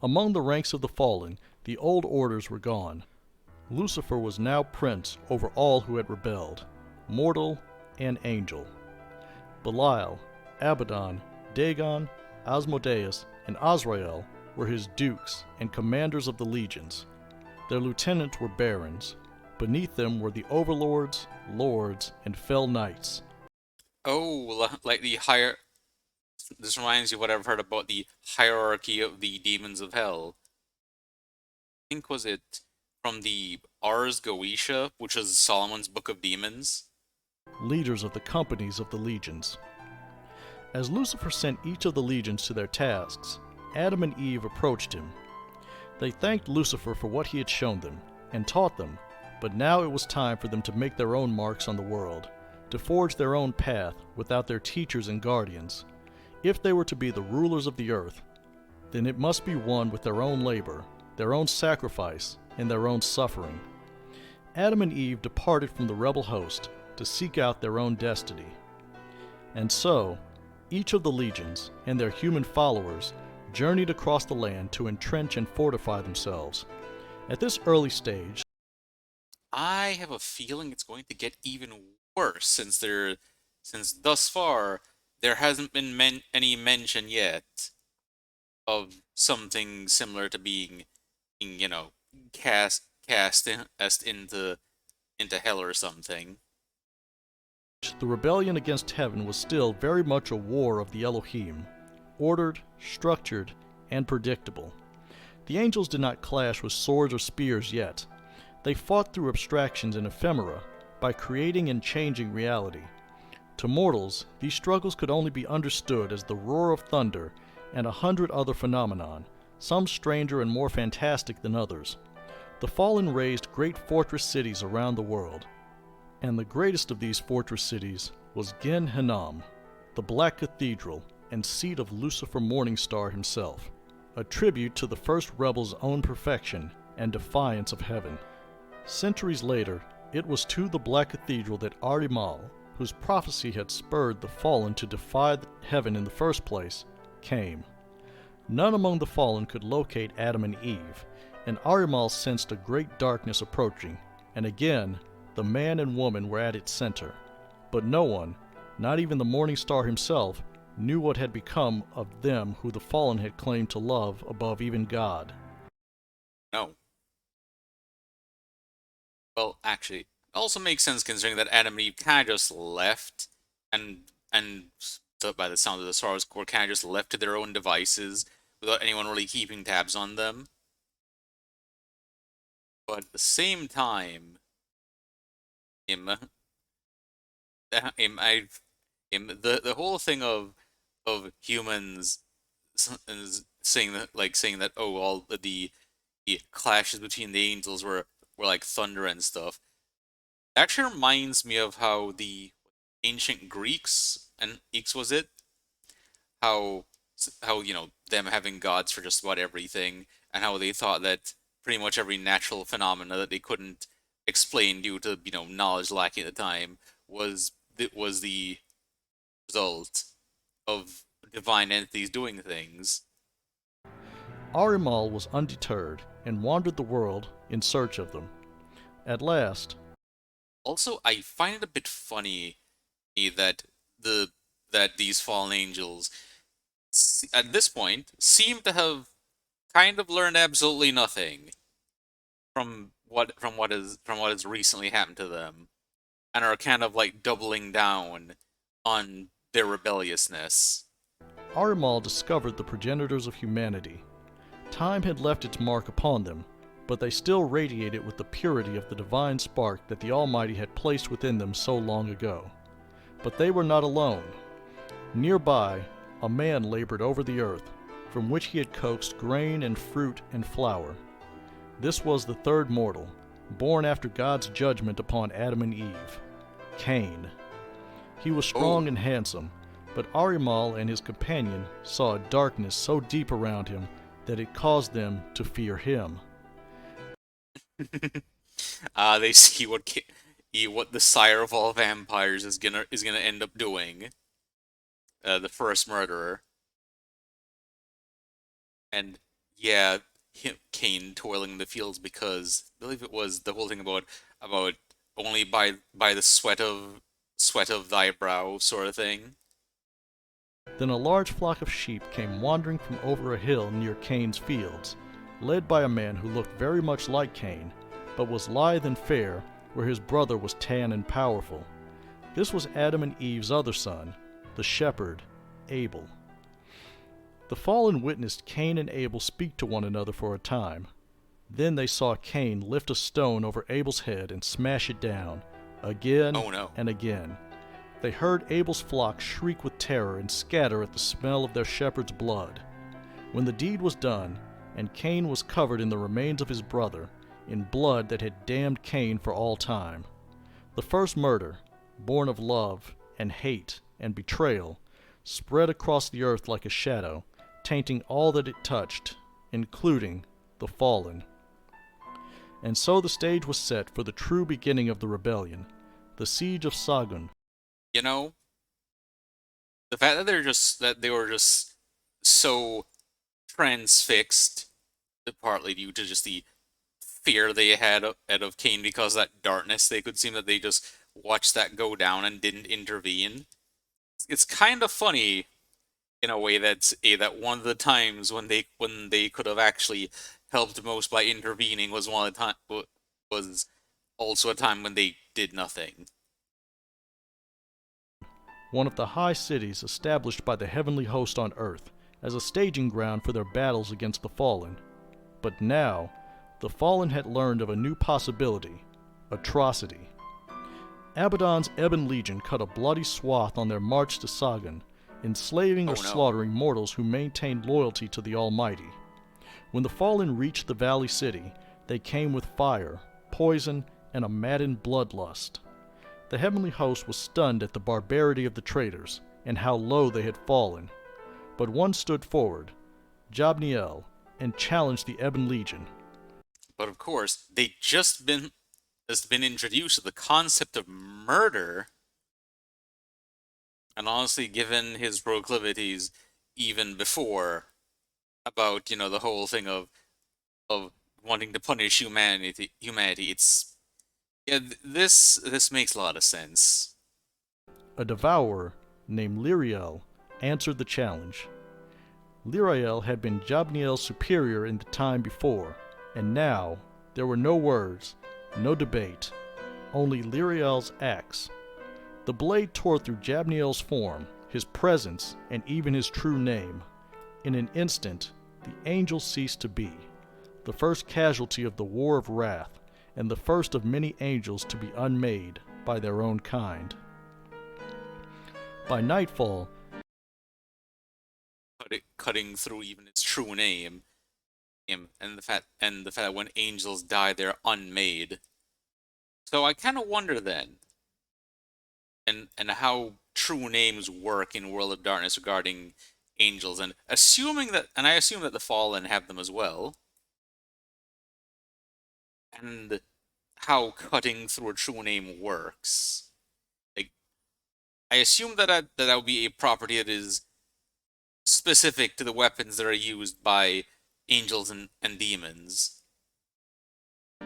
B: Among the ranks of the fallen, the old orders were gone. Lucifer was now prince over all who had rebelled, mortal and angel. Belial, Abaddon, Dagon, Asmodeus, and Azrael were his dukes and commanders of the legions. Their lieutenants were barons. Beneath them were the overlords, lords, and fell knights.
A: Oh, like the higher. This reminds you of what I've heard about the hierarchy of the demons of hell. I think was it from the Ars Goetia, which was Solomon's Book of Demons.
B: Leaders of the companies of the legions. As Lucifer sent each of the legions to their tasks, Adam and Eve approached him. They thanked Lucifer for what he had shown them, and taught them, but now it was time for them to make their own marks on the world, to forge their own path without their teachers and guardians. If they were to be the rulers of the earth, then it must be won with their own labor, their own sacrifice, and their own suffering. Adam and Eve departed from the rebel host to seek out their own destiny. And so, each of the legions and their human followers journeyed across the land to entrench and fortify themselves. At this early stage,
A: I have a feeling it's going to get even worse since thus far there hasn't been any mention yet of something similar to being, cast into hell or something.
B: the rebellion against heaven was still very much a war of the Elohim, ordered, structured, and predictable. The angels did not clash with swords or spears yet. They fought through abstractions and ephemera by creating and changing reality. To mortals, these struggles could only be understood as the roar of thunder and 100 other phenomena, some stranger and more fantastic than others. The fallen raised great fortress cities around the world, and the greatest of these fortress cities was Gen Hinnom, the Black Cathedral and seat of Lucifer Morningstar himself, a tribute to the first rebel's own perfection and defiance of heaven. Centuries later, it was to the Black Cathedral that Arimal, whose prophecy had spurred the fallen to defy heaven in the first place, came. None among the fallen could locate Adam and Eve, and Arimal sensed a great darkness approaching, and again the man and woman were at its center. But no one, not even the morning star himself, knew what had become of them who the fallen had claimed to love above even God.
A: No. Well, actually, it also makes sense considering that Adam and Eve kind of just left, and so by the sound of the stars, were kind of just left to their own devices without anyone really keeping tabs on them. But at the same time, him, I've, the whole thing of humans saying that oh all the clashes between the angels were like thunder and stuff. Actually reminds me of how the ancient Greeks and Greeks was it how them having gods for just about everything and how they thought that pretty much every natural phenomena that they couldn't explain due to knowledge lacking at the time was the result of divine entities doing things.
B: Arimal was undeterred and wandered the world in search of them. At last,
A: Also, I find it a bit funny that the that these fallen angels at this point seem to have kind of learned absolutely nothing from what has recently happened to them, and are kind of like doubling down on their rebelliousness.
B: Arimal discovered the progenitors of humanity. Time had left its mark upon them, but they still radiated with the purity of the divine spark that the Almighty had placed within them so long ago. But they were not alone. Nearby, a man labored over the earth, from which he had coaxed grain and fruit and flour. This was the third mortal, born after God's judgment upon Adam and Eve, Cain. He was strong
A: Oh,
B: and handsome, but Arimal and his companion saw a darkness so deep around him that it caused them to fear him.
A: they see what the sire of all vampires is gonna end up doing. The first murderer, and yeah, Cain toiling in the fields because I believe it was the whole thing about only by the sweat of thy brow sort of thing.
B: Then a large flock of sheep came wandering from over a hill near Cain's fields, led by a man who looked very much like Cain, but was lithe and fair, where his brother was tan and powerful. This was Adam and Eve's other son, the shepherd, Abel. The fallen witnessed Cain and Abel speak to one another for a time. Then they saw Cain lift a stone over Abel's head and smash it down, again
A: Oh no.
B: and again. They heard Abel's flock shriek with terror and scatter at the smell of their shepherd's blood. When the deed was done, and Cain was covered in the remains of his brother, in blood that had damned Cain for all time, the first murder, born of love and hate and betrayal, spread across the earth like a shadow, tainting all that it touched, including the fallen. And so the stage was set for the true beginning of the rebellion, the siege of Sagun.
A: You know, the fact that they were just so transfixed, partly due to just the fear they had of Cain because of that darkness, they could seem that they just watched that go down and didn't intervene. It's kind of funny in a way that one of the times when they could have actually helped most by intervening was one of the time was also a time when they did nothing.
B: One of the high cities established by the heavenly host on earth, as a staging ground for their battles against the Fallen. But now, the Fallen had learned of a new possibility: atrocity. Abaddon's Ebon Legion cut a bloody swath on their march to Sagan, enslaving or
A: Oh no.
B: slaughtering mortals who maintained loyalty to the Almighty. When the Fallen reached the Valley City, they came with fire, poison, and a maddened bloodlust. The heavenly host was stunned at the barbarity of the traitors and how low they had fallen. But one stood forward, Jabniel, and challenged the Ebon Legion.
A: But of course, they just been introduced to the concept of murder, and honestly, given his proclivities even before about the whole thing of wanting to punish humanity, it's yeah, this makes a lot of sense.
B: A devourer named Lyriel answered the challenge. Lyriel had been Jabniel's superior in the time before, and now there were no words, no debate, only Lyriel's axe. The blade tore through Jabniel's form, his presence, and even his true name. In an instant, the angel ceased to be, the first casualty of the war of wrath, and the first of many angels to be unmade by their own kind. By nightfall,
A: Cutting through even its true name, and the fact that when angels die, they're unmade. So I kind of wonder then, and how true names work in World of Darkness regarding angels, and I assume that the fallen have them as well, and how cutting through a true name works. Like, I assume that would be a property that is specific to the weapons that are used by angels and demons.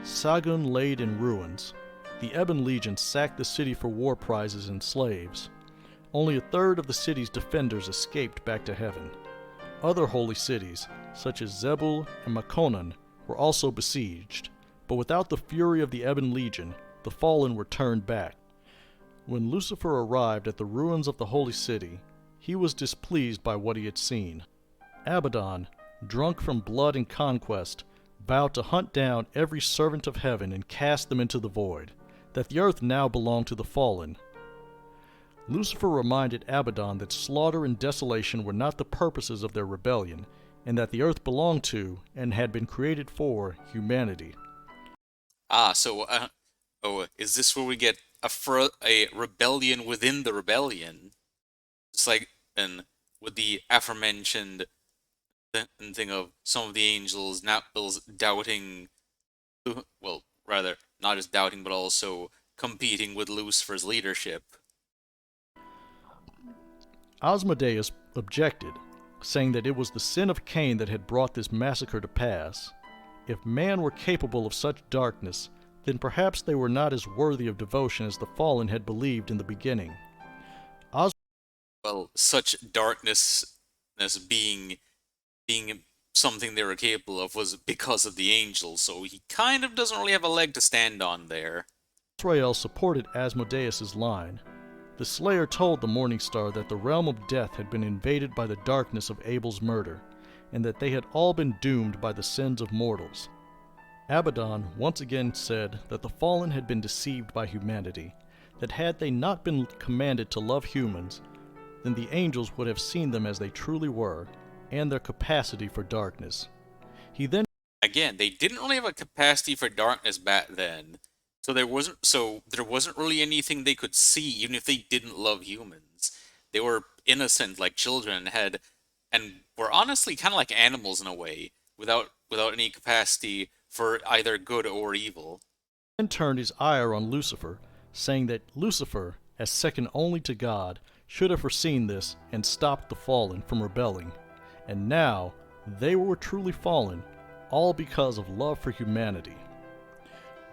B: Sagun laid in ruins. The Ebon Legion sacked the city for war prizes and slaves. Only a third of the city's defenders escaped back to heaven. Other holy cities, such as Zebul and Makonan, were also besieged, but without the fury of the Ebon Legion, the fallen were turned back. When Lucifer arrived at the ruins of the holy city, he was displeased by what he had seen. Abaddon, drunk from blood and conquest, vowed to hunt down every servant of heaven and cast them into the void, that the earth now belonged to the fallen. Lucifer reminded Abaddon that slaughter and desolation were not the purposes of their rebellion, and that the earth belonged to, and had been created for, humanity.
A: Is this where we get a rebellion within the rebellion? It's like, and with the aforementioned thing of some of the angels not doubting, well, rather, not just doubting, but also competing with Lucifer's leadership.
B: Asmodeus objected, saying that it was the sin of Cain that had brought this massacre to pass. If man were capable of such darkness, then perhaps they were not as worthy of devotion as the fallen had believed in the beginning.
A: Well, such darkness being something they were capable of was because of the angels, so he kind of doesn't really have a leg to stand on there.
B: Azrael supported Asmodeus's line. The Slayer told the Morning Star that the realm of death had been invaded by the darkness of Abel's murder, and that they had all been doomed by the sins of mortals. Abaddon once again said that the fallen had been deceived by humanity, that had they not been commanded to love humans, then the angels would have seen them as they truly were, and their capacity for darkness. He then
A: Again, they didn't really have a capacity for darkness back then, so there wasn't really anything they could see, even if they didn't love humans. They were innocent like children, and were honestly kind of like animals in a way, without any capacity for either good or evil.
B: turned his ire on Lucifer, saying that Lucifer, as second only to God, should have foreseen this and stopped the fallen from rebelling. And now, they were truly fallen, all because of love for humanity.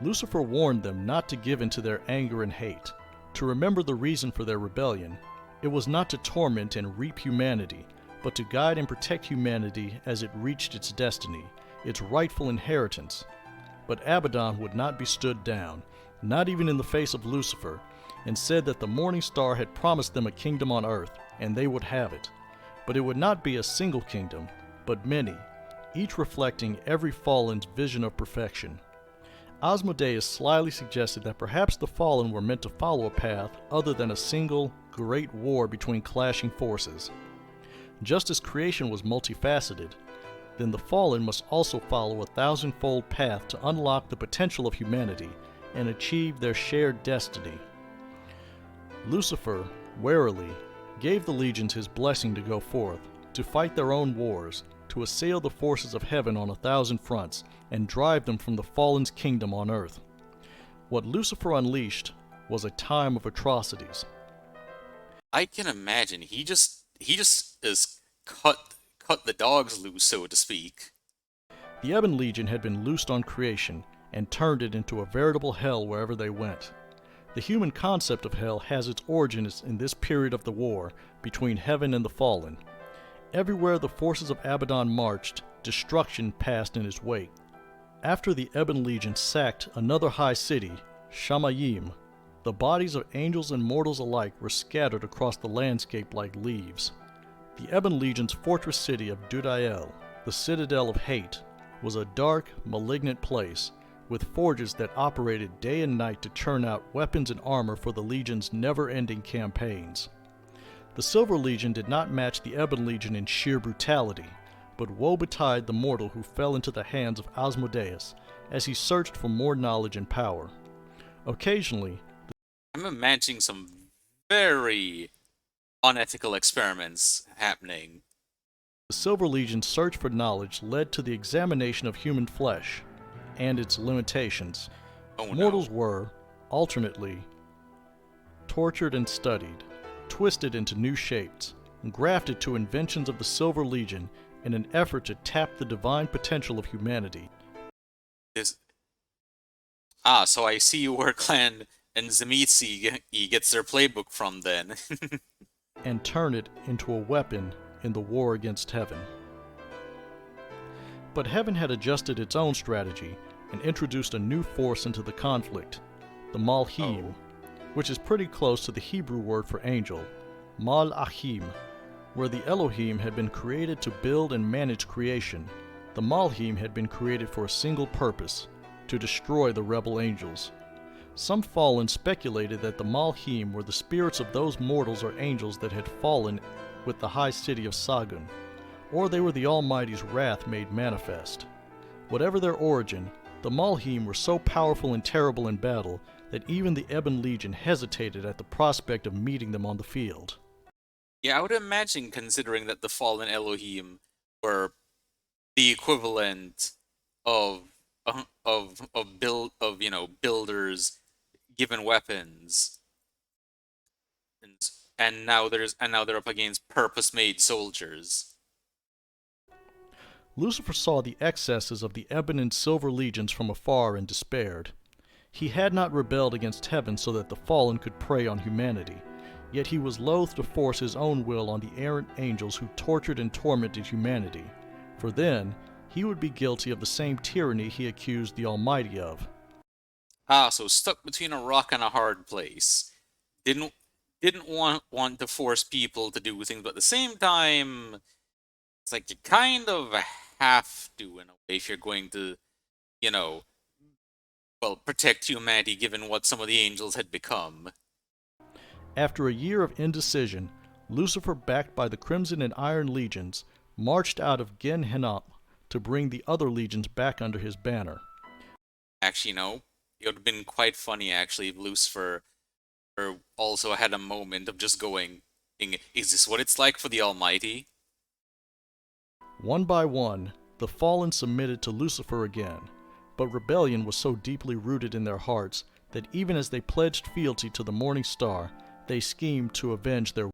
B: Lucifer warned them not to give in to their anger and hate, to remember the reason for their rebellion. It was not to torment and reap humanity, but to guide and protect humanity as it reached its destiny, its rightful inheritance. But Abaddon would not be stood down, not even in the face of Lucifer, and said that the Morning Star had promised them a kingdom on earth, and they would have it. But it would not be a single kingdom, but many, each reflecting every fallen's vision of perfection. Asmodeus slyly suggested that perhaps the fallen were meant to follow a path other than a single, great war between clashing forces. Just as creation was multifaceted, then the fallen must also follow a thousandfold path to unlock the potential of humanity and achieve their shared destiny. Lucifer, warily, gave the legions his blessing to go forth, to fight their own wars, to assail the forces of heaven on 1,000 fronts, and drive them from the fallen's kingdom on earth. What Lucifer unleashed was a time of atrocities.
A: I can imagine he just is cut the dogs loose, so to speak.
B: The Ebon Legion had been loosed on creation and turned it into a veritable hell wherever they went. The human concept of hell has its origins in this period of the war between heaven and the fallen. Everywhere the forces of Abaddon marched, destruction passed in his wake. After the Ebon Legion sacked another high city, Shamayim, the bodies of angels and mortals alike were scattered across the landscape like leaves. The Ebon Legion's fortress city of Dudael, the citadel of hate, was a dark, malignant place, with forges that operated day and night to churn out weapons and armor for the Legion's never-ending campaigns. The Silver Legion did not match the Ebon Legion in sheer brutality, but woe betide the mortal who fell into the hands of Asmodeus as he searched for more knowledge and power. Occasionally,
A: I'm imagining some very unethical experiments happening.
B: the Silver Legion's search for knowledge led to the examination of human flesh and its limitations.
A: Oh no.
B: Mortals were, alternately, tortured and studied, twisted into new shapes, and grafted to inventions of the Silver Legion in an effort to tap the divine potential of humanity.
A: This so I see where Clan and Zemitsi gets their playbook from then.
B: And turn it into a weapon in the war against heaven. But heaven had adjusted its own strategy and introduced a new force into the conflict, the Malhim, which is pretty close to the Hebrew word for angel, Mal-Achim. Where the Elohim had been created to build and manage creation, the Malhim had been created for a single purpose, to destroy the rebel angels. Some fallen speculated that the Malhim were the spirits of those mortals or angels that had fallen with the high city of Sagun, or they were the Almighty's wrath made manifest. Whatever their origin, the Malhim were so powerful and terrible in battle that even the Ebon Legion hesitated at the prospect of meeting them on the field.
A: Yeah, I would imagine, considering that the fallen Elohim were the equivalent of builders given weapons, and now they're up against purpose-made soldiers.
B: Lucifer saw the excesses of the Ebon and Silver Legions from afar and despaired. He had not rebelled against heaven so that the fallen could prey on humanity, yet he was loath to force his own will on the errant angels who tortured and tormented humanity, for then he would be guilty of the same tyranny he accused the Almighty of.
A: So stuck between a rock and a hard place. Didn't want to force people to do things, but at the same time, it's like you kind of have to, in a way, if you're going to, protect humanity given what some of the angels had become.
B: After a year of indecision, Lucifer, backed by the Crimson and Iron Legions, marched out of Gen Hinnom to bring the other legions back under his banner.
A: Actually, it would have been quite funny, actually, if Lucifer also had a moment of just going, is this what it's like for the Almighty?
B: One by one, the fallen submitted to Lucifer again, but rebellion was so deeply rooted in their hearts that even as they pledged fealty to the Morning Star, they schemed to avenge their...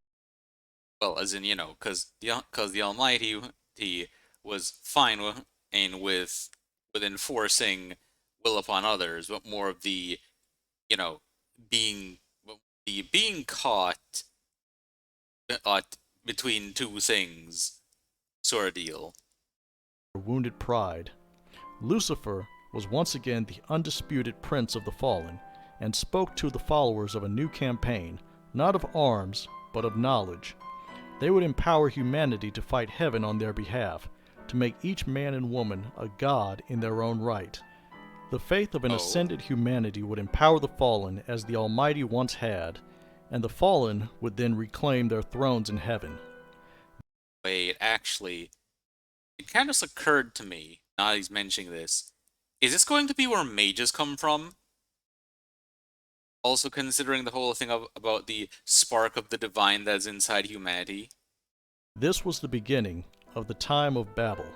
A: Well, as in, because the Almighty, he was fine with enforcing will upon others, but more of the, being caught between two things sort of deal.
B: wounded pride. Lucifer was once again the undisputed prince of the fallen, and spoke to the followers of a new campaign, not of arms, but of knowledge. They would empower humanity to fight heaven on their behalf, to make each man and woman a god in their own right. The faith of an
A: Oh,
B: ascended humanity would empower the fallen as the Almighty once had, and the fallen would then reclaim their thrones in heaven.
A: wait, actually, it kind of just occurred to me, now that he's mentioning this. Is this going to be where mages come from? Also considering the whole thing about the spark of the divine that's inside humanity.
B: This was the beginning of the time of Babel.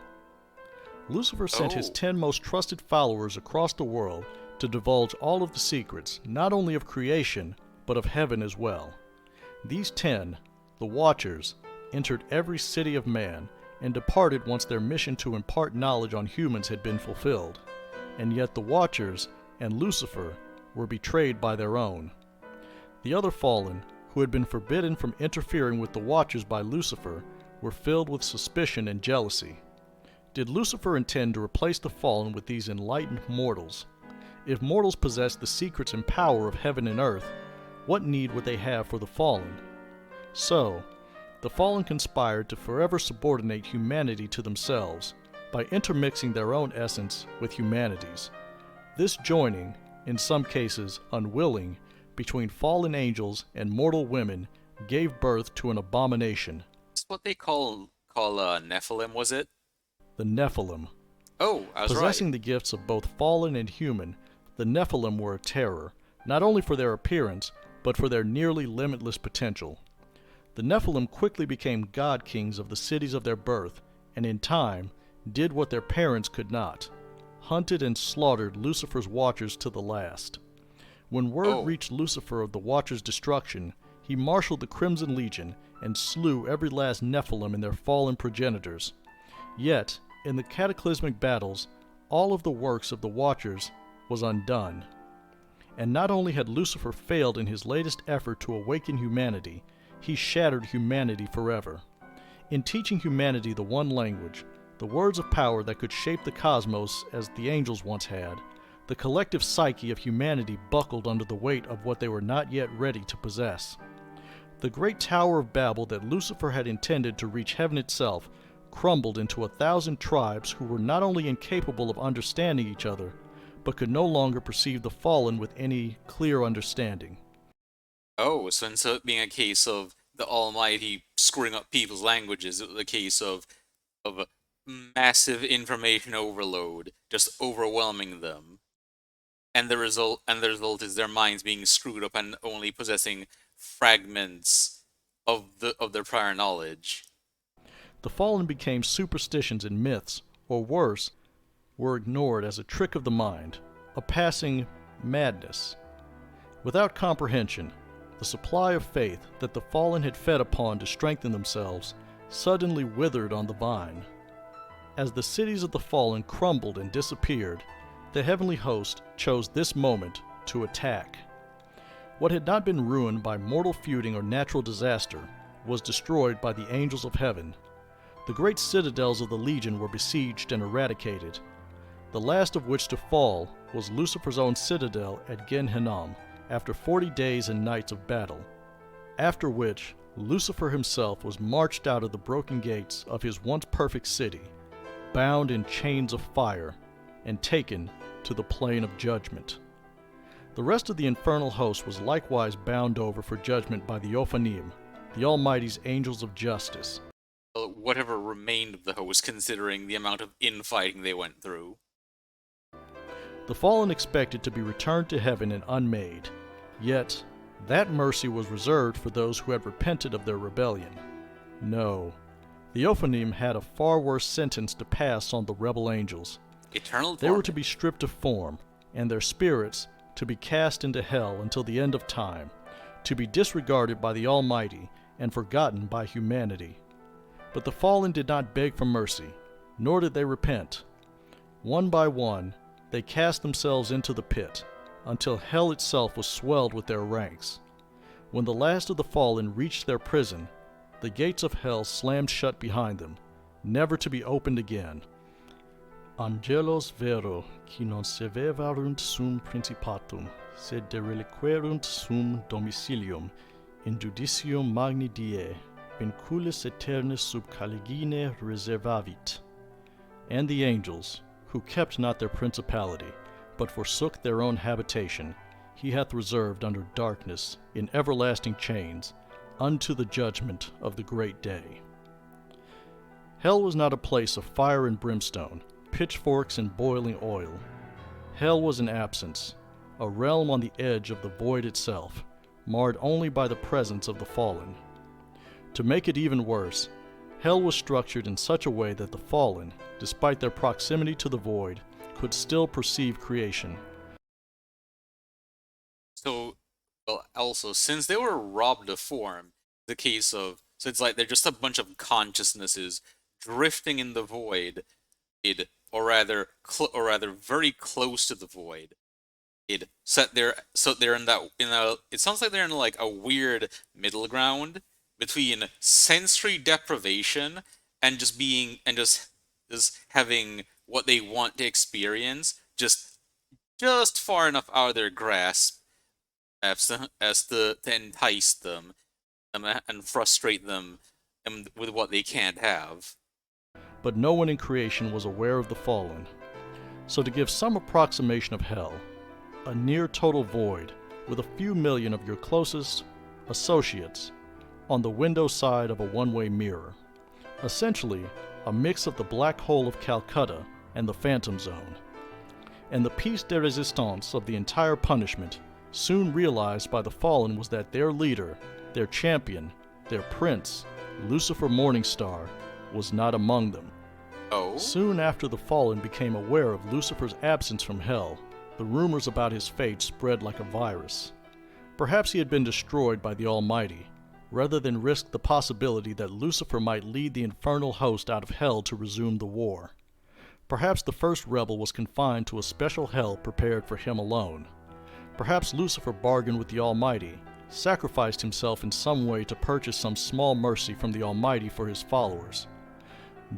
B: Lucifer sent his
A: Oh,
B: 10 most trusted followers across the world to divulge all of the secrets, not only of creation, but of heaven as well. These 10, the Watchers, entered every city of man and departed once their mission to impart knowledge on humans had been fulfilled. And yet the Watchers and Lucifer were betrayed by their own. The other fallen, who had been forbidden from interfering with the Watchers by Lucifer, were filled with suspicion and jealousy. Did Lucifer intend to replace the fallen with these enlightened mortals? If mortals possessed the secrets and power of heaven and earth, what need would they have for the fallen? So, the fallen conspired to forever subordinate humanity to themselves by intermixing their own essence with humanity's. This joining, in some cases unwilling, between fallen angels and mortal women gave birth to an abomination,
A: it's what they call Nephilim, was it?
B: the Nephilim.
A: Oh, I was right.
B: Possessing the gifts of both fallen and human, the Nephilim were a terror, not only for their appearance, but for their nearly limitless potential. The Nephilim quickly became god kings of the cities of their birth, and in time, did what their parents could not: hunted and slaughtered Lucifer's Watchers to the last. When word
A: Oh,
B: reached Lucifer of the Watchers' destruction, he marshaled the Crimson Legion and slew every last Nephilim and their fallen progenitors. Yet, in the cataclysmic battles, all of the works of the Watchers was undone. And not only had Lucifer failed in his latest effort to awaken humanity, he shattered humanity forever. In teaching humanity the one language, the words of power that could shape the cosmos as the angels once had, the collective psyche of humanity buckled under the weight of what they were not yet ready to possess. The great Tower of Babel that Lucifer had intended to reach heaven itself crumbled into 1,000 tribes who were not only incapable of understanding each other, but could no longer perceive the fallen with any clear understanding.
A: oh, so instead of being a case of the Almighty screwing up people's languages, it was a case of a massive information overload, just overwhelming them. And the result is their minds being screwed up and only possessing fragments of their prior knowledge.
B: The fallen became superstitions and myths, or worse, were ignored as a trick of the mind, a passing madness. Without comprehension, the supply of faith that the fallen had fed upon to strengthen themselves suddenly withered on the vine. As the cities of the fallen crumbled and disappeared, the heavenly host chose this moment to attack. What had not been ruined by mortal feuding or natural disaster was destroyed by the angels of heaven. The great citadels of the Legion were besieged and eradicated, the last of which to fall was Lucifer's own citadel at Gen Hinnom, after 40 days and nights of battle, after which Lucifer himself was marched out of the broken gates of his once perfect city, bound in chains of fire, and taken to the plain of judgment. The rest of the infernal host was likewise bound over for judgment by the Ophanim, the Almighty's angels of justice.
A: Whatever remained of the host, considering the amount of infighting they went through.
B: The fallen expected to be returned to heaven and unmade, yet that mercy was reserved for those who had repented of their rebellion. No, the Ophanim had a far worse sentence to pass on the rebel angels.
A: Eternal
B: They were
A: torment.
B: to be stripped of form, and their spirits to be cast into hell until the end of time, to be disregarded by the Almighty and forgotten by humanity. But the fallen did not beg for mercy, nor did they repent. One by one, they cast themselves into the pit, until hell itself was swelled with their ranks. When the last of the fallen reached their prison, the gates of hell slammed shut behind them, never to be opened again. Angelos vero, qui non sevevarunt sum principatum, sed dereliquerunt sum domicilium, in judicium magni die. vinculis aeternis sub caligine reservavit. And the angels, who kept not their principality, but forsook their own habitation, he hath reserved under darkness in everlasting chains, unto the judgment of the great day. Hell was not a place of fire and brimstone, pitchforks and boiling oil. Hell was an absence, a realm on the edge of the void itself, marred only by the presence of the fallen. To make it even worse, hell was structured in such a way that the fallen, despite their proximity to the void, could still perceive creation.
A: So, well, also, since they were robbed of form, the case of, so it's like they're just a bunch of consciousnesses drifting in the void, or rather, very close to the void. So they're it sounds like they're in like a weird middle ground between sensory deprivation and just having what they want to experience just far enough out of their grasp to entice them, and frustrate them, with what they can't have.
B: But no one in creation was aware of the fallen. So to give some approximation of hell, a near total void with a few million of your closest associates on the window side of a one-way mirror. Essentially, a mix of the black hole of Calcutta and the phantom zone. And the piece de resistance of the entire punishment, soon realized by the fallen, was that their leader, their champion, their prince, Lucifer Morningstar, was not among them.
A: Oh?
B: Soon after the fallen became aware of Lucifer's absence from hell, the rumors about his fate spread like a virus. Perhaps he had been destroyed by the Almighty, rather than risk the possibility that Lucifer might lead the infernal host out of hell to resume the war. Perhaps the first rebel was confined to a special hell prepared for him alone. Perhaps Lucifer bargained with the Almighty, sacrificed himself in some way to purchase some small mercy from the Almighty for his followers.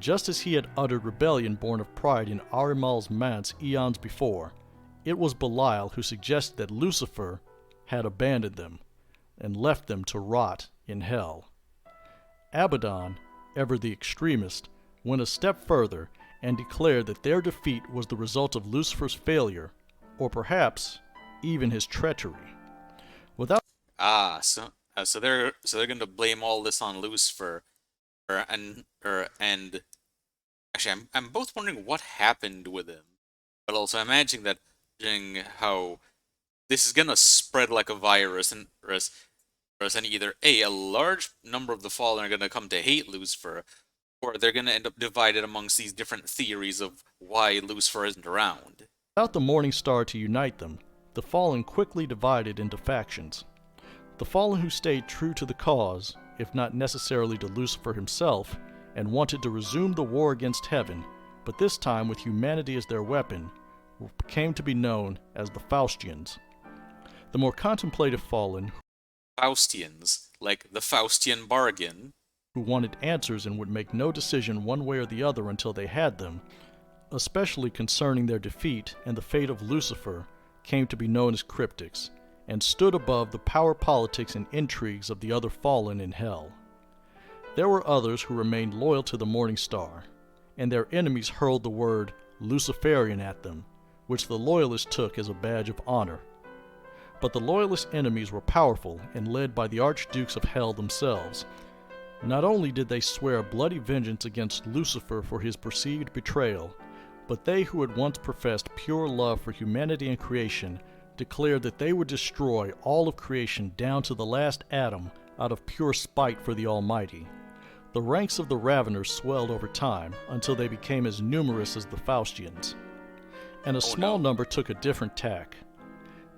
B: Just as he had uttered rebellion born of pride in Arimal's manse eons before, it was Belial who suggested that Lucifer had abandoned them and left them to rot in hell. Abaddon, ever the extremist, went a step further and declared that their defeat was the result of Lucifer's failure, or perhaps even his treachery. Without
A: So they're going to blame all this on Lucifer, and actually, I'm both wondering what happened with him, but also imagining how this is gonna spread like a virus, and either a large number of the fallen are gonna come to hate Lucifer, or they're gonna end up divided amongst these different theories of why Lucifer isn't around.
B: the Morning Star to unite them, the fallen quickly divided into factions. The fallen who stayed true to the cause, if not necessarily to Lucifer himself, and wanted to resume the war against heaven, but this time with humanity as their weapon, came to be known as the Faustians. The more contemplative fallen,
A: Faustians, like the Faustian bargain.
B: who wanted answers and would make no decision one way or the other until they had them, especially concerning their defeat and the fate of Lucifer, came to be known as cryptics, and stood above the power politics and intrigues of the other fallen in hell. There were others who remained loyal to the Morning Star, and their enemies hurled the word Luciferian at them, which the loyalists took as a badge of honor. But the loyalist enemies were powerful and led by the archdukes of hell themselves. Not only did they swear bloody vengeance against Lucifer for his perceived betrayal, but they who had once professed pure love for humanity and creation declared that they would destroy all of creation down to the last atom out of pure spite for the Almighty. The ranks of the Raveners swelled over time until they became as numerous as the Faustians. And a small number took a different tack.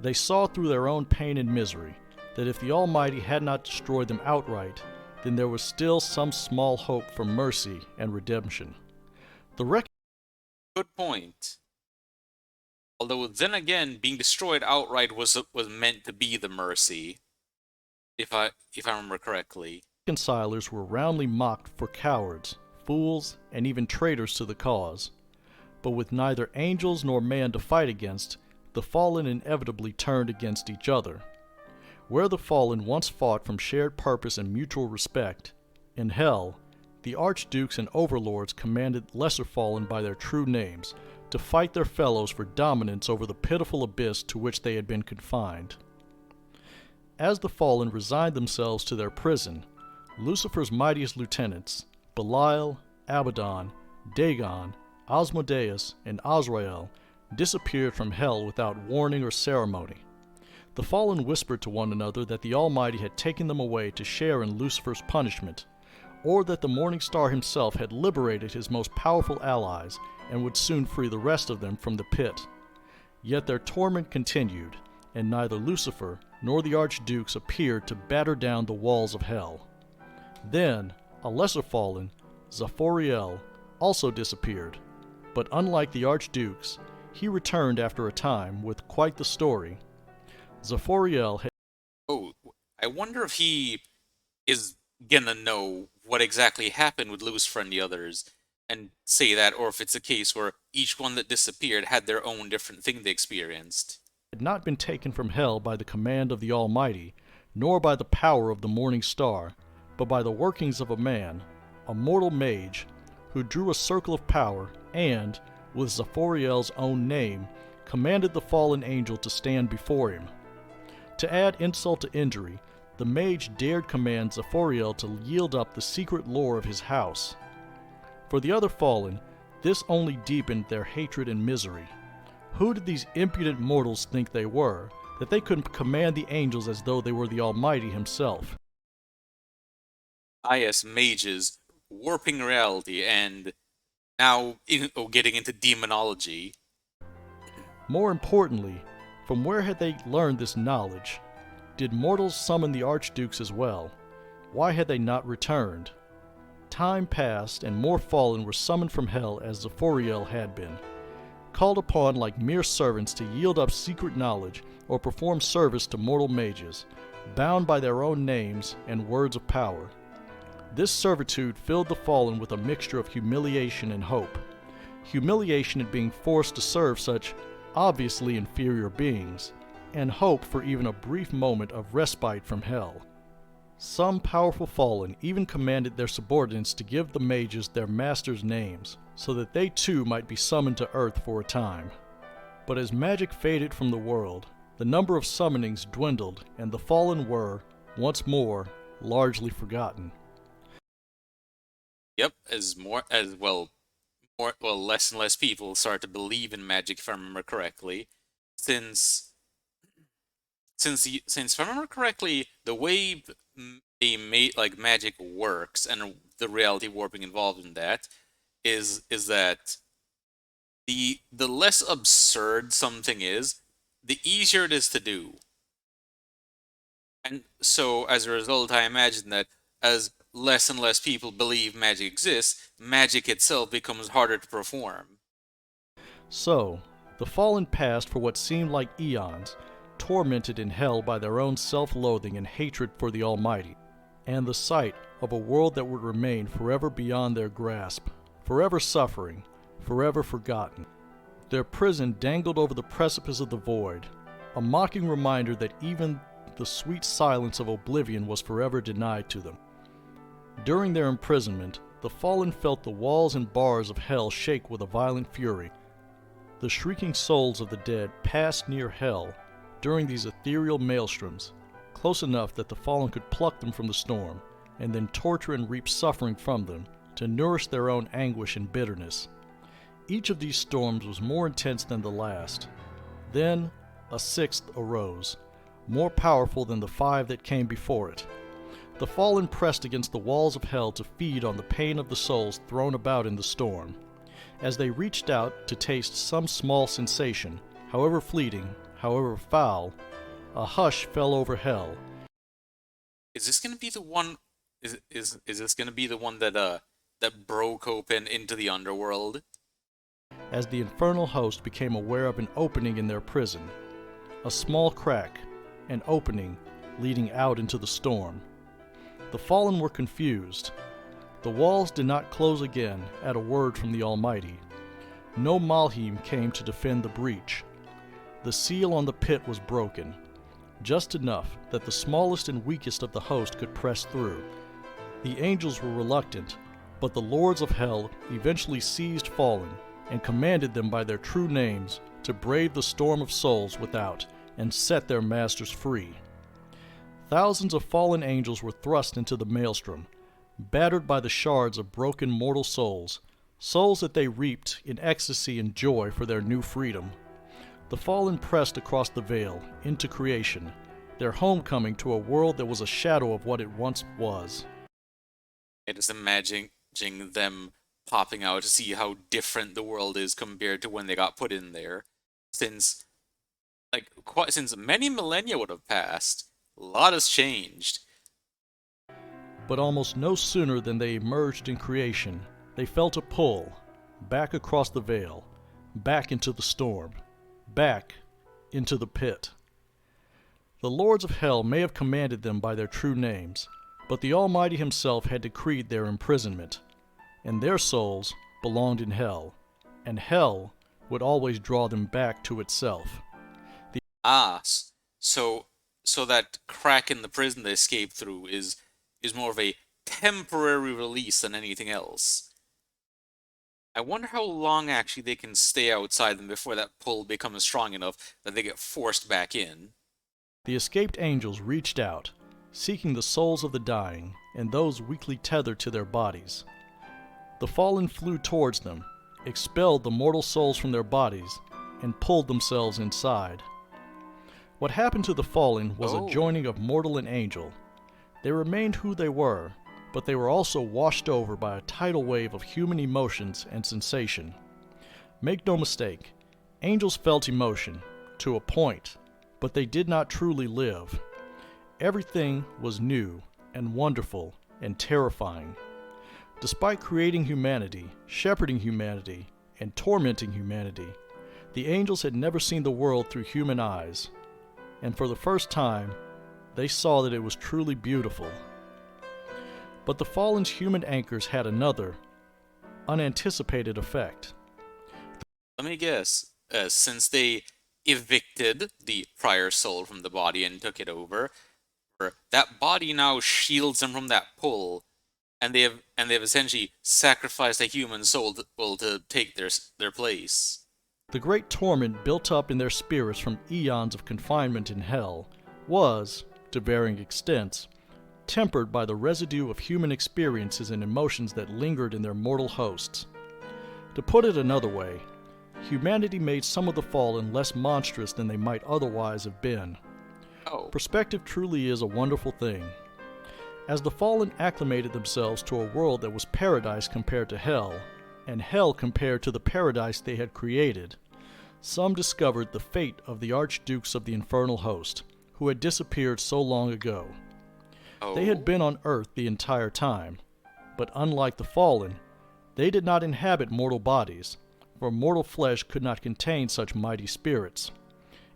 B: They saw through their own pain and misery that if the Almighty had not destroyed them outright, then there was still some small hope for mercy and redemption.
A: Good point. Although then again, being destroyed outright was meant to be the mercy, if I remember correctly.
B: Reconcilers were roundly mocked for cowards, fools, and even traitors to the cause. But with neither angels nor man to fight against, the fallen inevitably turned against each other. Where the fallen once fought from shared purpose and mutual respect, In Hell, the archdukes and overlords commanded lesser fallen by their true names to fight their fellows for dominance over the pitiful abyss to which they had been confined. As the fallen resigned themselves to their prison, Lucifer's mightiest lieutenants, Belial, Abaddon, Dagon, Asmodeus, and Azrael, disappeared from Hell without warning or ceremony. The fallen whispered to one another that the Almighty had taken them away to share in Lucifer's punishment, or that the Morning Star himself had liberated his most powerful allies and would soon free the rest of them from the pit. Yet their torment continued, and neither Lucifer nor the archdukes appeared to batter down the walls of Hell. Then, a lesser fallen, Zaphoriel, also disappeared, but unlike the archdukes, he returned after a time with quite the story. Zaphoriel had
A: Oh, I wonder if he is gonna know what exactly happened with Lucifer and the others and say that, or if it's a case where each one that disappeared had their own different thing they experienced.
B: not been taken from Hell by the command of the Almighty, nor by the power of the Morning Star, but by the workings of a man, a mortal mage, who drew a circle of power and, with Zaphoriel's own name, commanded the fallen angel to stand before him. To add insult to injury, the mage dared command Zaphoriel to yield up the secret lore of his house. For the other fallen, this only deepened their hatred and misery. Who did these impudent mortals think they were, that they could command the angels as though they were the Almighty himself?
A: IS mages warping reality and now getting into demonology.
B: More importantly, from where had they learned this knowledge? Did mortals summon the archdukes as well? Why had they not returned? Time passed, and more fallen were summoned from Hell as Zaphoriel had been, called upon like mere servants to yield up secret knowledge or perform service to mortal mages, bound by their own names and words of power. This servitude filled the fallen with a mixture of humiliation and hope. Humiliation at being forced to serve such obviously inferior beings, and hope for even a brief moment of respite from Hell. Some powerful fallen even commanded their subordinates to give the mages their masters' names, so that they too might be summoned to Earth for a time. But as magic faded from the world, the number of summonings dwindled, and the fallen were, once more, largely forgotten.
A: Yep, less and less people start to believe in magic, if I remember correctly, since if I remember correctly, the way magic works and the reality warping involved in that is that the less absurd something is, the easier it is to do. And so as a result, I imagine that as less and less people believe magic exists, magic itself becomes harder to perform.
B: So, the fallen passed for what seemed like eons, tormented in Hell by their own self-loathing and hatred for the Almighty, and the sight of a world that would remain forever beyond their grasp, forever suffering, forever forgotten. Their prison dangled over the precipice of the void, a mocking reminder that even the sweet silence of oblivion was forever denied to them. During their imprisonment, the fallen felt the walls and bars of Hell shake with a violent fury. The shrieking souls of the dead passed near Hell during these ethereal maelstroms, close enough that the fallen could pluck them from the storm, and then torture and reap suffering from them to nourish their own anguish and bitterness. Each of these storms was more intense than the last. Then a sixth arose, more powerful than the 5 that came before it. The fallen pressed against the walls of Hell to feed on the pain of the souls thrown about in the storm. As they reached out to taste some small sensation, however fleeting, however foul, a hush fell over Hell.
A: Is this gonna be the one? Is this gonna be the one that broke open into the underworld?
B: As the infernal host became aware of an opening in their prison, a small crack, an opening leading out into the storm. The fallen were confused. The walls did not close again at a word from the Almighty. No Malhim came to defend the breach. The seal on the pit was broken, just enough that the smallest and weakest of the host could press through. The angels were reluctant, but the lords of hell eventually seized Fallen and commanded them by their true names to brave the storm of souls without and set their masters free. Thousands of fallen angels were thrust into the maelstrom, battered by the shards of broken mortal souls, souls that they reaped in ecstasy and joy for their new freedom. The fallen pressed across the veil into creation, their homecoming to a world that was a shadow of what it once was.
A: It is imagining them popping out to see how different the world is compared to when they got put in there. Since since many millennia would have passed, a lot has changed.
B: But almost no sooner than they emerged in creation, they felt a pull, back across the veil, back into the storm, back into the pit. The lords of hell may have commanded them by their true names, but the Almighty Himself had decreed their imprisonment, and their souls belonged in hell, and hell would always draw them back to itself.
A: Ah, so that crack in the prison they escaped through is more of a temporary release than anything else. I wonder how long actually they can stay outside them before that pull becomes strong enough that they get forced back in.
B: The escaped angels reached out, seeking the souls of the dying and those weakly tethered to their bodies. The fallen flew towards them, expelled the mortal souls from their bodies, and pulled themselves inside. What happened to the fallen was a
A: Oh,
B: joining of mortal and angel. They remained who they were, but they were also washed over by a tidal wave of human emotions and sensation. Make no mistake, angels felt emotion, to a point, but they did not truly live. Everything was new and wonderful and terrifying. Despite creating humanity, shepherding humanity, and tormenting humanity, the angels had never seen the world through human eyes, and for the first time, they saw that it was truly beautiful. But the fallen's human anchors had another, unanticipated effect.
A: let me guess. Since they evicted the prior soul from the body and took it over, that body now shields them from that pull, and they've essentially sacrificed a human soul to take their place.
B: The great torment built up in their spirits from eons of confinement in hell was, to varying extents, tempered by the residue of human experiences and emotions that lingered in their mortal hosts. To put it another way, humanity made some of the fallen less monstrous than they might otherwise have been.
A: Oh,
B: Perspective truly is a wonderful thing. As the fallen acclimated themselves to a world that was paradise compared to hell, and hell compared to the paradise they had created, some discovered the fate of the archdukes of the infernal host, who had disappeared so long ago. They had
A: oh,
B: been on earth the entire time, but unlike the fallen, they did not inhabit mortal bodies, for mortal flesh could not contain such mighty spirits.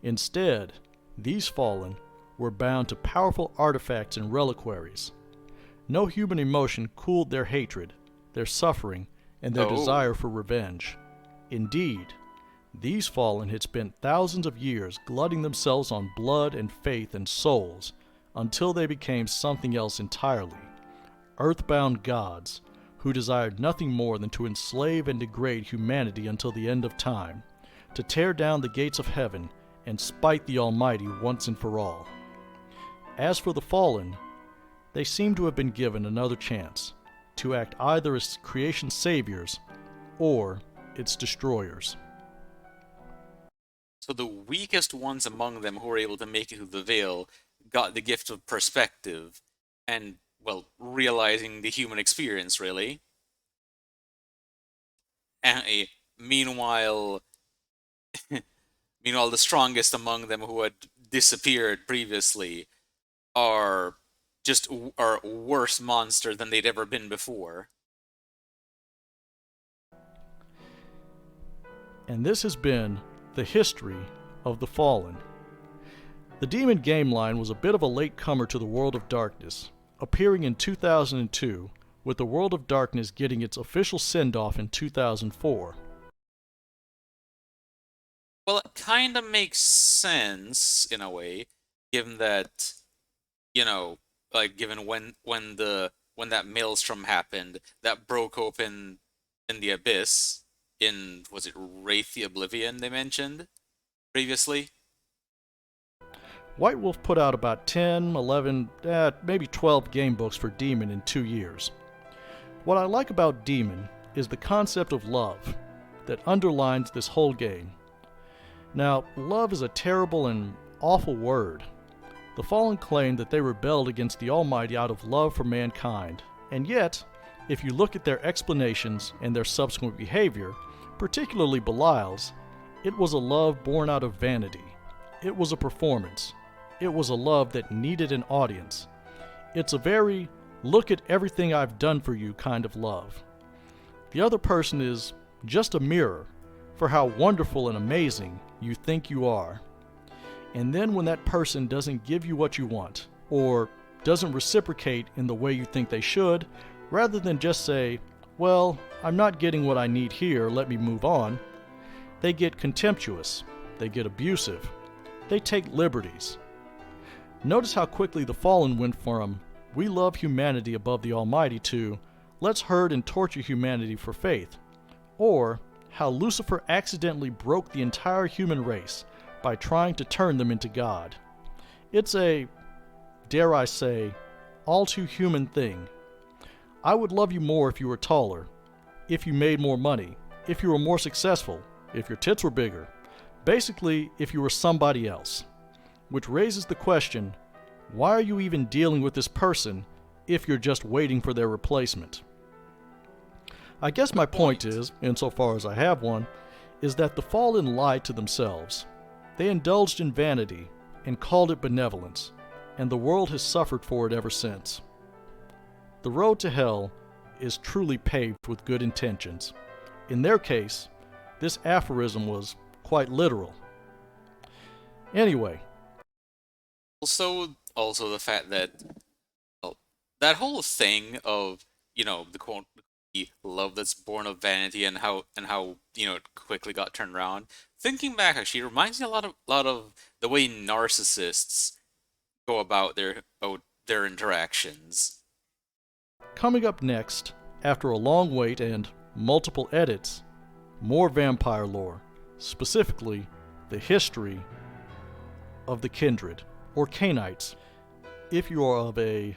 B: Instead, these fallen were bound to powerful artifacts and reliquaries. No human emotion cooled their hatred, their suffering, and their
A: oh.
B: desire for revenge. Indeed, these fallen had spent thousands of years glutting themselves on blood and faith and souls until they became something else entirely, earthbound gods who desired nothing more than to enslave and degrade humanity until the end of time, to tear down the gates of heaven and spite the Almighty once and for all. As for the fallen, they seem to have been given another chance to act either as creation's saviors or its destroyers.
A: So the weakest ones among them who were able to make it through the veil got the gift of perspective and, well, realizing the human experience, really. And meanwhile, meanwhile, the strongest among them who had disappeared previously are are worse monster than they'd ever been before.
B: And this has been the history of the fallen. The Demon Game Line was a bit of a latecomer to the World of Darkness, appearing in 2002, with the World of Darkness getting its official send-off in 2004.
A: Well, it kind of makes sense in a way, given that, you know, like given when that maelstrom happened that broke open in the abyss in, was it Wraith the Oblivion they mentioned previously?
B: White Wolf put out about 10, 11, maybe 12 game books for Demon in 2 years. What I like about Demon is the concept of love that underlines this whole game. Now, love is a terrible and awful word. The Fallen claim that they rebelled against the Almighty out of love for mankind, and yet, if you look at their explanations and their subsequent behavior, particularly Belial's, it was a love born out of vanity. It was a performance. It was a love that needed an audience. It's a very look at everything I've done for you kind of love. The other person is just a mirror for how wonderful and amazing you think you are. And then when that person doesn't give you what you want, or doesn't reciprocate in the way you think they should, rather than just say, well, I'm not getting what I need here, let me move on, they get contemptuous, they get abusive, they take liberties. Notice how quickly the Fallen went from, we love humanity above the Almighty, to, let's hurt and torture humanity for faith. Or, how Lucifer accidentally broke the entire human race by trying to turn them into God. It's a, dare I say, all too human thing. I would love you more if you were taller, if you made more money, if you were more successful, if your tits were bigger. Basically, if you were somebody else. Which raises the question, why are you even dealing with this person if you're just waiting for their replacement? I guess my point is, insofar as I have one, is that the Fallen lied to themselves. They indulged in vanity and called it benevolence, and the world has suffered for it ever since. The road to hell is truly paved with good intentions. In their case, this aphorism was quite literal. Anyway,
A: Also the fact that, well, that whole thing of, the quote, the love that's born of vanity, and how it quickly got turned around. Thinking back, actually, it reminds me a lot of the way narcissists go about their interactions.
B: coming up next, after a long wait and multiple edits, more vampire lore, specifically the history of the kindred, or Canaanites, if you are of a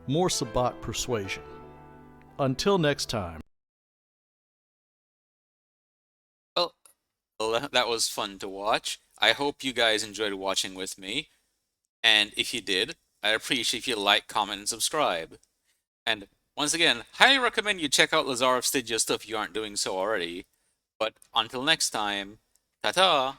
B: more Sabbat persuasion. Until next time.
A: Well, that was fun to watch. I hope you guys enjoyed watching with me, and if you did, I'd appreciate if you like, comment, and subscribe. And once again, highly recommend you check out Lazar of Stygia stuff if you aren't doing so already. But until next time, ta-ta!